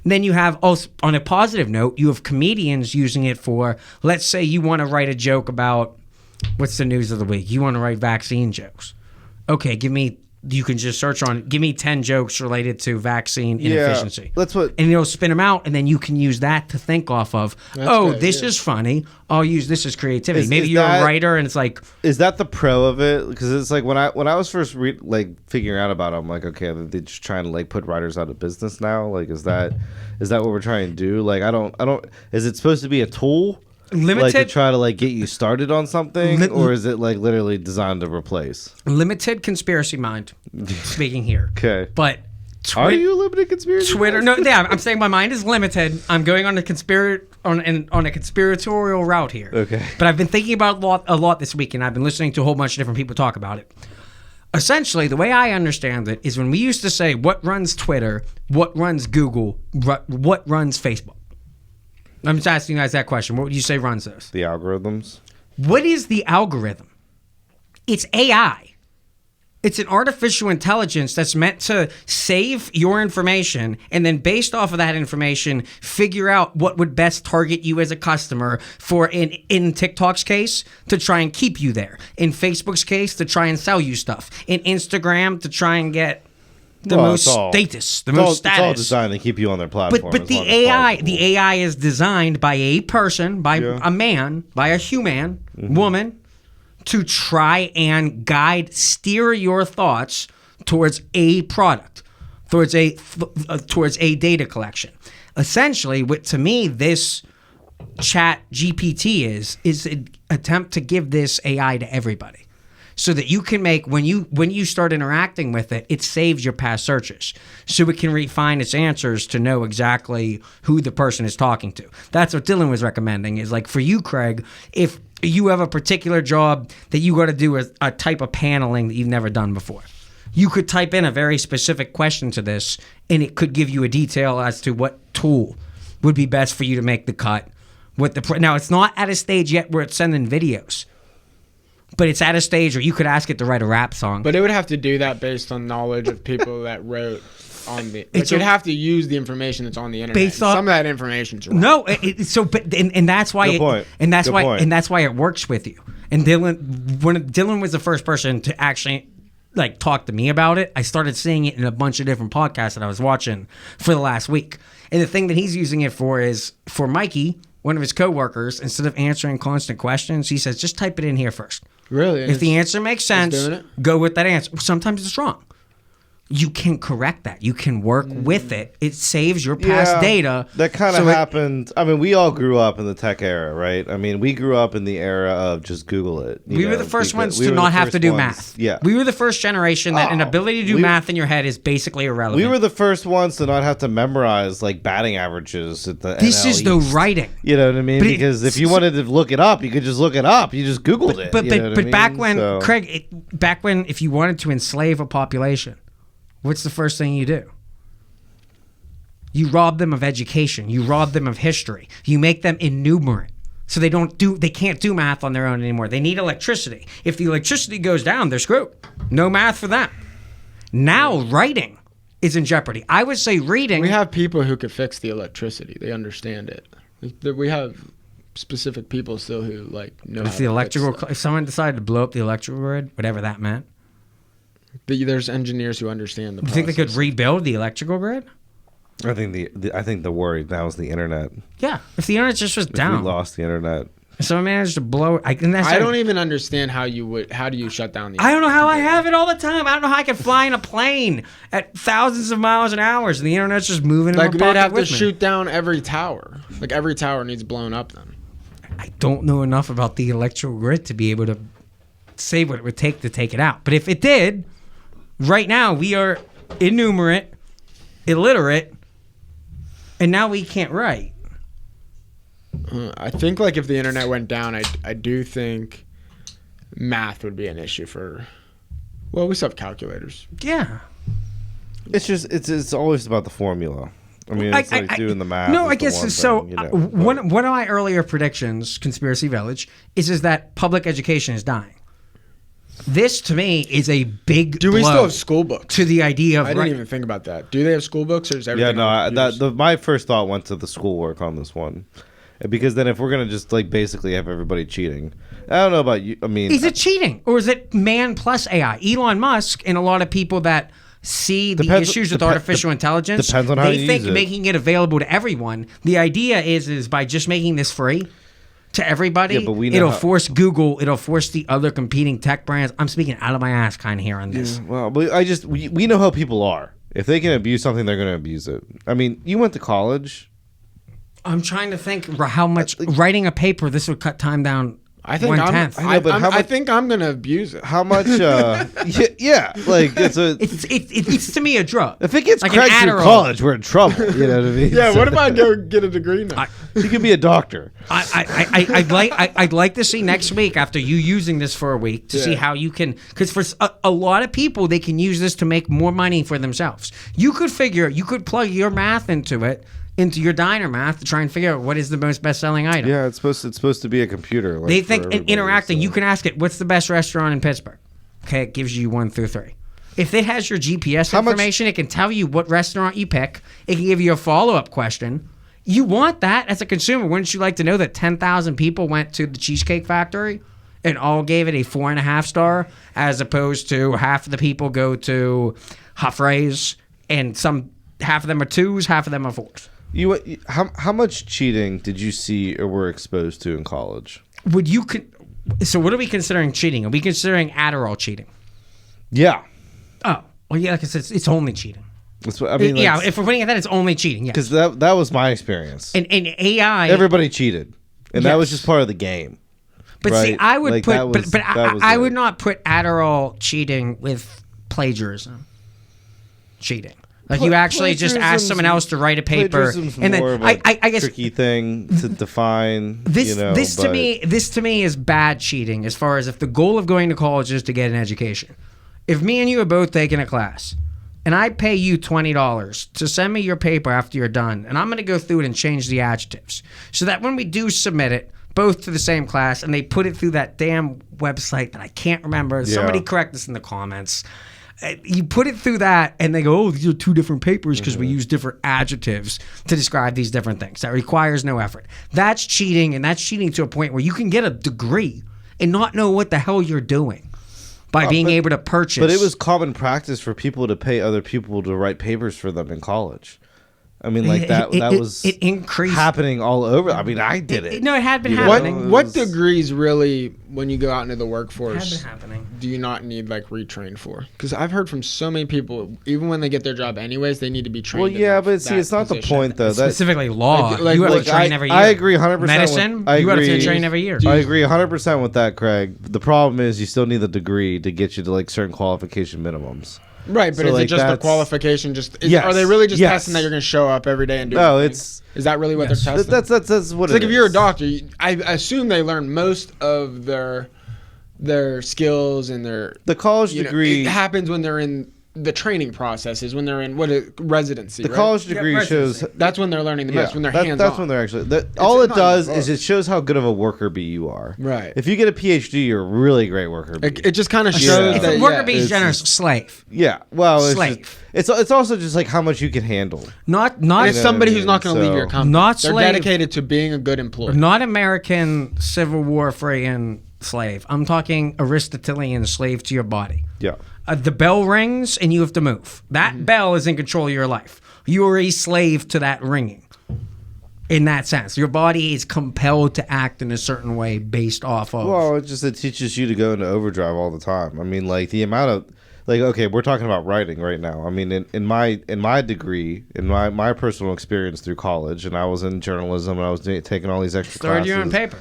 And then you have, also, on a positive note, you have comedians using it for, let's say you want to write a joke about, what's the news of the week? You want to write vaccine jokes. Okay, you can just search on, give me 10 jokes related to vaccine inefficiency. That's what. And it'll spin them out, and then you can use that to think off of, this is funny. I'll use this as creativity. Maybe you're a writer, and it's like... Is that the pro of it? Because it's like when I was first figuring out about it, I'm like, okay, they're just trying to put writers out of business now. Like, is that what we're trying to do? Like, I don't. Is it supposed to be a tool? Limited, to try to get you started on something, or is it literally designed to replace? Limited conspiracy mind speaking here. Okay, but are you a limited conspiracy? Twitter? No, yeah, I'm saying my mind is limited. I'm going on a conspiratorial route here. Okay, but I've been thinking about a lot this week, and I've been listening to a whole bunch of different people talk about it. Essentially, the way I understand it is when we used to say what runs Twitter, what runs Google, what runs Facebook. I'm just asking you guys that question. What would you say runs those? The algorithms. What is the algorithm? It's AI. It's an artificial intelligence that's meant to save your information and then based off of that information, figure out what would best target you as a customer for, in TikTok's case, to try and keep you there. In Facebook's case, to try and sell you stuff. In Instagram, to try and get... The most status. It's all designed to keep you on their platform. But the AI is designed by a person, by a man, by a human, woman, to try and steer your thoughts towards a product, towards a data collection. Essentially, what to me this chat GPT is an attempt to give this AI to everybody. So that you can make, when you start interacting with it, it saves your past searches. So it can refine its answers to know exactly who the person is talking to. That's what Dylan was recommending, is for you, Craig, if you have a particular job that you got to do a type of paneling that you've never done before, you could type in a very specific question to this, and it could give you a detail as to what tool would be best for you to make the cut. Now, it's not at a stage yet where it's sending videos. But it's at a stage where you could ask it to write a rap song. But it would have to do that based on knowledge of people that wrote on the... You'd have to use the information that's on the internet. Some of that information's wrong. No, and that's why that's why it works with you. And Dylan was the first person to actually talk to me about it. I started seeing it in a bunch of different podcasts that I was watching for the last week. And the thing that he's using it for is for Mikey, one of his coworkers, instead of answering constant questions, he says, just type it in here first. Really? If the answer makes sense, go with that answer. Sometimes it's wrong. you can correct that. You can work with it. It saves your past data. That kind of happened. I mean, we all grew up in the tech era, right? I mean, we grew up in the era of just Google it. We were the first ones to not have to do math. Yeah. We were the first generation that an ability to do math in your head is basically irrelevant. We were the first ones to not have to memorize like batting averages at the This NL is the East. writing. You know what I mean? But because if you wanted to look it up, you could just look it up. You just Googled it. But you know what I mean? back when, So- Craig, back when if you wanted to enslave a population, what's the first thing you do? You rob them of education. You rob them of history. You make them innumerate. So they can't do math on their own anymore. They need electricity. If the electricity goes down, they're screwed. No math for them. Now writing is in jeopardy. I would say reading. We have people who could fix the electricity. They understand it. We have specific people still who like know. If the electrical, if someone decided to blow up the electrical grid, whatever that meant, there's engineers who understand the you process. think they could rebuild the electrical grid? I think the worry now is the internet. Yeah. If the internet just was We down, lost the internet. someone managed to blow it. I don't even understand how do you shut down the I don't know how I have it all the time. I don't know how I can fly in a plane at thousands of miles an hour and the internet's just moving like in my they'd pocket have to with me. shoot down every tower. Like every tower needs blown up then. I don't know enough about the electrical grid to be able to say what it would take to take it out. But if it did, right now we are innumerate, illiterate, and now we can't write. I think like if the internet went down, I do think math would be an issue for. Well, we still have calculators. Yeah. It's just it's always about the formula. I mean, it's like doing the math. No, is I the guess one so. thing, you know, One of my earlier predictions, Conspiracy Village, is that public education is dying. This to me is a big. Do we blow still have school books? to the idea of I didn't even think about that. Do they have school books or is everything? Yeah, no. on computers? My first thought went to the schoolwork on this one, because then if we're gonna just like basically have everybody cheating, I don't know about you. I mean, Is it cheating or is it man plus AI? Elon Musk and a lot of people that see the Depends- issues with dep- artificial intelligence, depends on how they you think use it. making it available to everyone. The idea is by just making this free to everybody, Yeah, but we know it'll how- force Google, it'll force the other competing tech brands. I'm speaking out of my ass kind of here on this. well, but we know how people are. If they can abuse something, they're gonna abuse it. I mean, you went to college. I'm trying to think how much writing a paper this would cut time down. I think I'm. 1/10. I know, but how I much- think I'm gonna abuse it. How much? Yeah, like It's to me a drug. if it gets like Craig an through Adderall. college, we're in trouble. You know what I mean? Yeah. What if I go get a degree now? You could be a doctor. I'd like to see next week after you using this for a week to see Yeah. how you can, because for a lot of people they can use this to make more money for themselves. You could plug your math into it, into your diner math to try and figure out what is the most best-selling item. Yeah, it's supposed to be a computer. Like, They for think in everybody, interacting, so. you can ask it, what's the best restaurant in Pittsburgh? Okay, it gives you 1 through 3. If it has your GPS How much- information, it can tell you what restaurant you pick. It can give you a follow-up question. You want that as a consumer. Wouldn't you like to know that 10,000 people went to the Cheesecake Factory and all gave it a 4.5 star, as opposed to half of the people go to Huffrey's and half of them are 2s, half of them are 4s. How much cheating did you see or were exposed to in college? So what are we considering cheating? Are we considering Adderall cheating? Yeah, Oh, well, yeah, like I said, it's only cheating. that's what I mean. Yeah, if we're putting it that, it's only cheating. Yeah, because that was my experience. and AI. Everybody cheated, and that was Yes. just part of the game. but see, right? I would Like, put, that was- but that was I it. would not put Adderall cheating with plagiarism. Cheating, like you actually just ask someone else to write a paper, Plagiarism's and then more of a I guess tricky thing to define. this but this to me is bad cheating. As far as if the goal of going to college is to get an education, if me and you are both taking a class, and I pay you $20 to send me your paper after you're done, and I'm going to go through it and change the adjectives, so that when we do submit it, both to the same class, and they put it through that damn website that I can't remember. Somebody correct us in the comments. You put it through that, and they go, "Oh, these are 2 different papers because we use different adjectives to describe these different things." That requires no effort. That's cheating, and that's cheating to a point where you can get a degree and not know what the hell you're doing by being able to purchase. But it was common practice for people to pay other people to write papers for them in college. I mean, like that was it increased happening all over. I mean, I did it. No, it had been You know? happening. What degrees really, when you go out into the workforce, Had been happening. do you not need like retrain for? Because I've heard from so many people, even when they get their job anyways, they need to be trained. Well, in yeah, that- but see, that it's not the position. point though. That Specifically law. Like- you have like, to train every year. I agree 100%. Medicine, I you have agree. to train every year. I agree 100% with that, Craig. The problem is you still need the degree to get you to like certain qualification minimums. Right, but So, is like, it just the that's- qualification? Yes, Are they really just yes. testing that you're going to show up every day and do? No, everything? Is that really what Yes. they're testing? That's what It's like it if you're a is. doctor, I assume they learn most of their skills and their The college you know, degree. it happens when they're in the training processes, when they're in residency. The right? college degree shows. That's when they're learning the most. When they're hands that's on. when they're actually. All it not does involved. is it shows how good of a worker bee you are. Right. If you get a PhD, you're a really great worker bee. It just kind of Yeah. shows If that a worker yeah, bee is it's generous, just- slave. Yeah. Well, Slave. it's also just like how much you can handle. Not and it's know somebody what I who's not mean? going to leave So- your company. Not They're slave. dedicated to being a good employee. not American Civil War freaking slave. I'm talking Aristotelian slave to your body. Yeah. The bell rings and you have to move. That bell is in control of your life. You are a slave to that ringing. In that sense, your body is compelled to act in a certain way based off of. Well, it teaches you to go into overdrive all the time. I mean, like the amount of like okay, we're talking about writing right now. I mean, in my degree, in my personal experience through college, and I was in journalism and I was taking all these extra third classes. year in paper.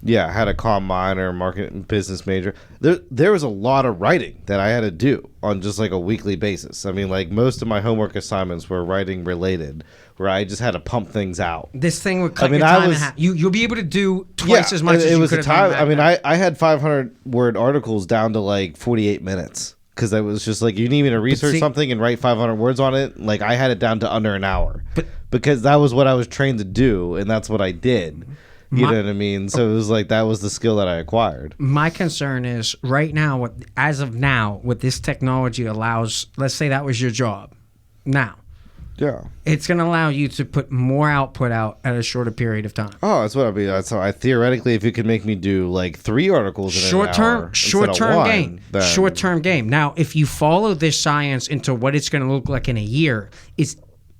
Yeah, I had a comm minor, market and business major. There was a lot of writing that I had to do on just like a weekly basis. I mean, like most of my homework assignments were writing related, where I just had to pump things out. This thing would cut I mean, your I time in was- half. You'll be able to do twice as much as it you was could a have time. done. I mean, back I had 500-word articles down to like 48 minutes because I was just like, you need me to research see- something and write 500 words on it. Like I had it down to under an hour, But- because that was what I was trained to do, and that's what I did. You know what I mean? So it was like that was the skill that I acquired. My concern is right now, as of now, what this technology allows. Let's say that was your job. Now, Yeah. it's going to allow you to put more output out at a shorter period of time. Oh, that's what I mean. So I theoretically, if you could make me do like 3 articles in an hour Short instead term of one, game. then- Short term game. Now, if you follow this science into what it's going to look like in a year,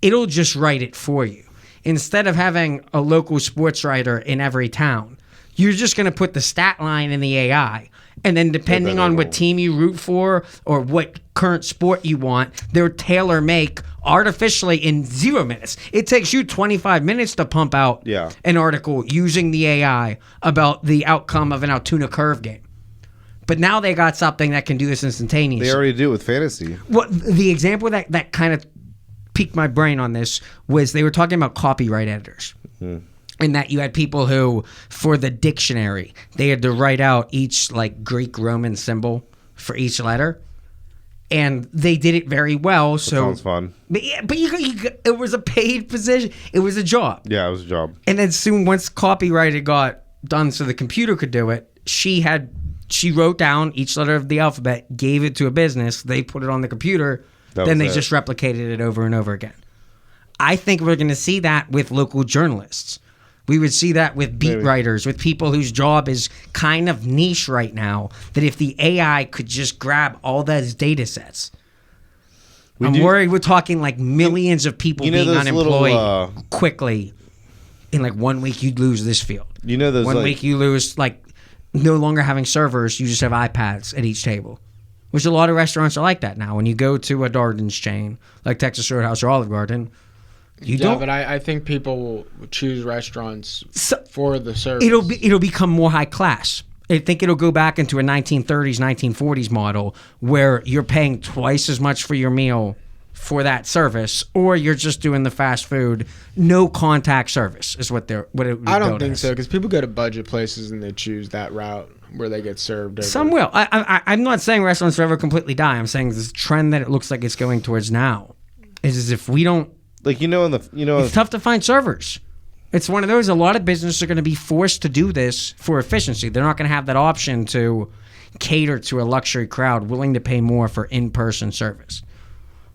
it'll just write it for you. Instead of having a local sports writer in every town, you're just going to put the stat line in the AI. And then depending on what team you root for or what current sport you want, they'll tailor make artificially in 0 minutes. It takes you 25 minutes to pump out Yeah. an article using the AI about the outcome of an Altoona Curve game. But now they got something that can do this instantaneously. They already do it with fantasy. What the example that kind of piqued my brain on this was they were talking about copyright editors. And that you had people who, for the dictionary, they had to write out each like Greek Roman symbol for each letter. And they did it very well. So Sounds fun. But it was a paid position. It was a job. Yeah, it was a job. And then soon, once copyright had got done so the computer could do it, she wrote down each letter of the alphabet, gave it to a business, they put it on the computer, That then was they it. just replicated it over and over again. I think we're going to see that with local journalists. We would see that with beat writers, with people whose job is kind of niche right now, that if the AI could just grab all those data sets. I'm worried we're talking like millions of people you know being those unemployed little, quickly. In like 1 week, you'd lose this field. You know those 1 like, week, you lose like no longer having servers. You just have iPads at each table, which a lot of restaurants are like that now. When you go to a Darden's chain like Texas Roadhouse or Olive Garden, you don't. But I think people will choose restaurants So- for the service. It'll become more high class. I think it'll go back into a 1930s, 1940s model where you're paying twice as much for your meal for that service, or you're just doing the fast food, no contact service is what it would I don't go think as. so because people go to budget places and they choose that route where they get served. Over. Some will. I'm not saying restaurants forever completely die. I'm saying this trend that it looks like it's going towards now is if we don't. like It's tough to find servers. It's one of those. A lot of businesses are going to be forced to do this for efficiency. They're not going to have that option to cater to a luxury crowd willing to pay more for in-person service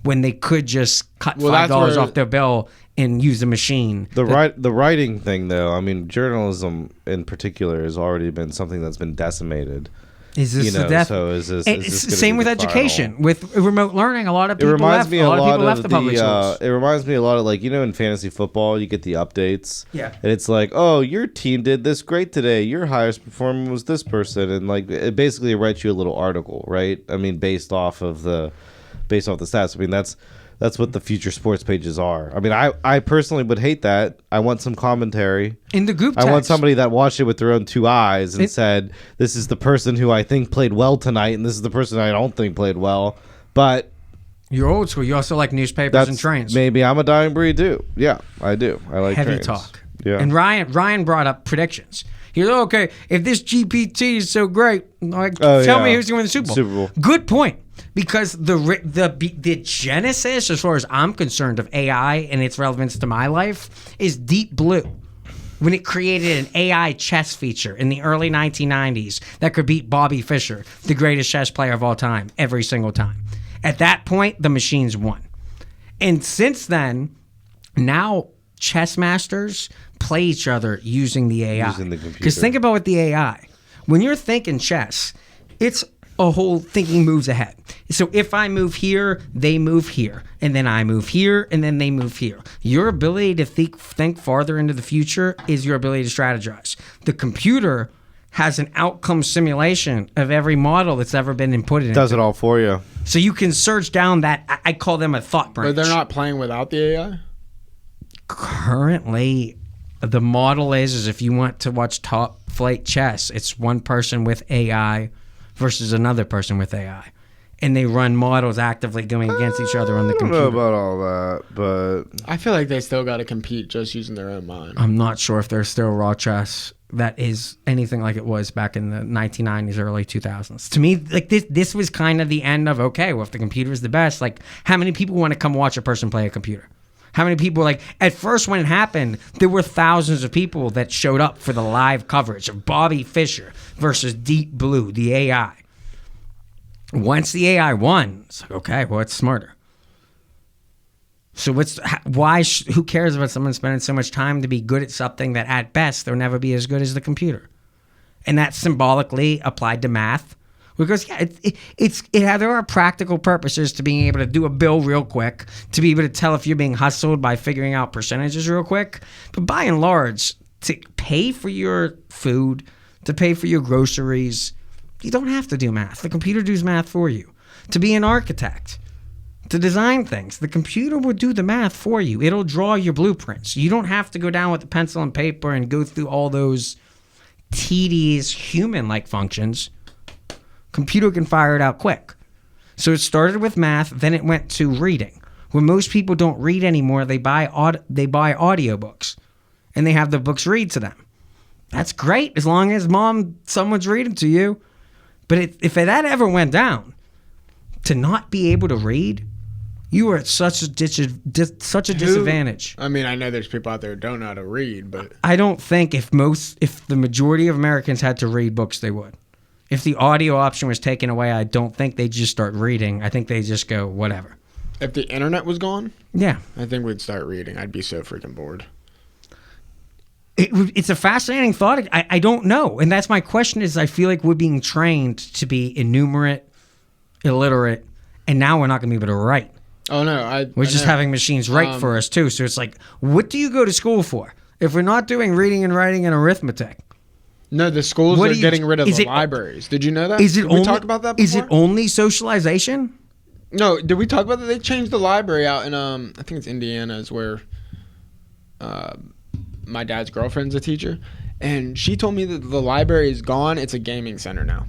when they could just cut that's $5 where- off their bill and use a machine. the writing thing though. I mean, journalism in particular has already been something that's been decimated. Is this you know, the death? so is this gonna same be with the final? education, with remote learning. A lot of It people reminds left. me A a lot of lot people left of the public schools. It reminds me a lot of, like, you know, in fantasy football, you get the updates. Yeah. And it's like, oh, your team did this great today. Your highest performer was this person, and like it basically writes you a little article, right? I mean, based off the stats. I mean, that's what the future sports pages are. I mean, I personally would hate that. I want some commentary. In the group I want text. somebody that watched it with their own two eyes and said, this is the person who I think played well tonight, and this is the person I don't think played well. But You're old school. You also like newspapers and trains. maybe I'm a dying breed too. Yeah, I do. I like Heavy trains. talk. Yeah. And Ryan brought up predictions. He's like, okay, if this GPT is so great, like, tell me who's going to win the Super Bowl. Super Bowl. Good point. Because the genesis, as far as I'm concerned, of AI and its relevance to my life is Deep Blue. When it created an AI chess feature in the early 1990s that could beat Bobby Fischer, the greatest chess player of all time, every single time. At that point, the machines won. And since then, now chess masters play each other using the AI. Using the computer. Because think about what the AI. When you're thinking chess, it's a whole thinking moves ahead. So if I move here, they move here, and then I move here, and then they move here. Your ability to think farther into the future is your ability to strategize. The computer has an outcome simulation of every model that's ever been inputted into. Does it all for you. So you can search down that. I call them a thought branch. But they're not playing without the AI? Currently, the model is if you want to watch top flight chess, it's one person with AI versus another person with AI. And they run models actively going against each other on the I don't computer. know about all that, but I feel like they still got to compete just using their own mind. I'm not sure if there's still raw chess that is anything like it was back in the 1990s, early 2000s. To me, like this was kind of the end of, okay, well, if the computer is the best, like how many people want to come watch a person play a computer? How many people, like, at first when it happened, there were thousands of people that showed up for the live coverage of Bobby Fischer versus Deep Blue, the AI. Once the AI won, it's like, okay, well, it's smarter. So who cares about someone spending so much time to be good at something that at best they'll never be as good as the computer? And that's symbolically applied to math. Because there are practical purposes to being able to do a bill real quick, to be able to tell if you're being hustled by figuring out percentages real quick. But by and large, to pay for your food, to pay for your groceries, you don't have to do math. The computer does math for you. To be an architect, to design things, the computer will do the math for you. It'll draw your blueprints. You don't have to go down with the pencil and paper and go through all those tedious human-like functions. Computer can fire it out quick. So it started with math, then it went to reading. When most people don't read anymore, they buy audiobooks, and they have the books read to them. That's great as long as someone's reading to you. But if that ever went down, to not be able to read, you are at such a disadvantage. I mean, I know there's people out there who don't know how to read, but I don't think if the majority of Americans had to read books, they would. If the audio option was taken away, I don't think they'd just start reading. I think they just go, whatever. if the internet was gone, Yeah. I think we'd start reading. I'd be so freaking bored. It's a fascinating thought. I don't know. And that's my question is I feel like we're being trained to be innumerate, illiterate, and now we're not going to be able to write. Oh, no. We're just having machines write for us, too. So it's like, what do you go to school for? If we're not doing reading and writing and arithmetic. No, the schools What are do you- getting rid of is the it- libraries. Did you know that? Is it Did only, we talk about that before? Is it only socialization? No, did we talk about that? They changed the library out in, I think it's Indiana is where my dad's girlfriend's a teacher. And she told me that the library is gone. It's a gaming center now.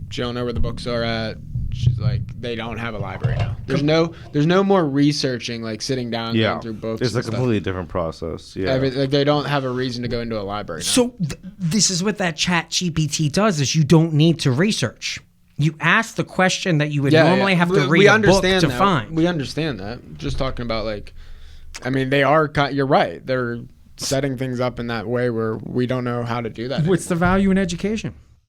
She don't know where the books are at. She's like, they don't have a library now. There's no more researching, like sitting down and Yeah, going through books. it's a and stuff. completely different process. Yeah, Like they don't have a reason to go into a library now. So this is what that chat GPT does is you don't need to research. You ask the question that you would normally have to read a book to that. find. We understand that. Just talking about they are. You're right. They're setting things up in that way where we don't know how to do that. What's the value in education?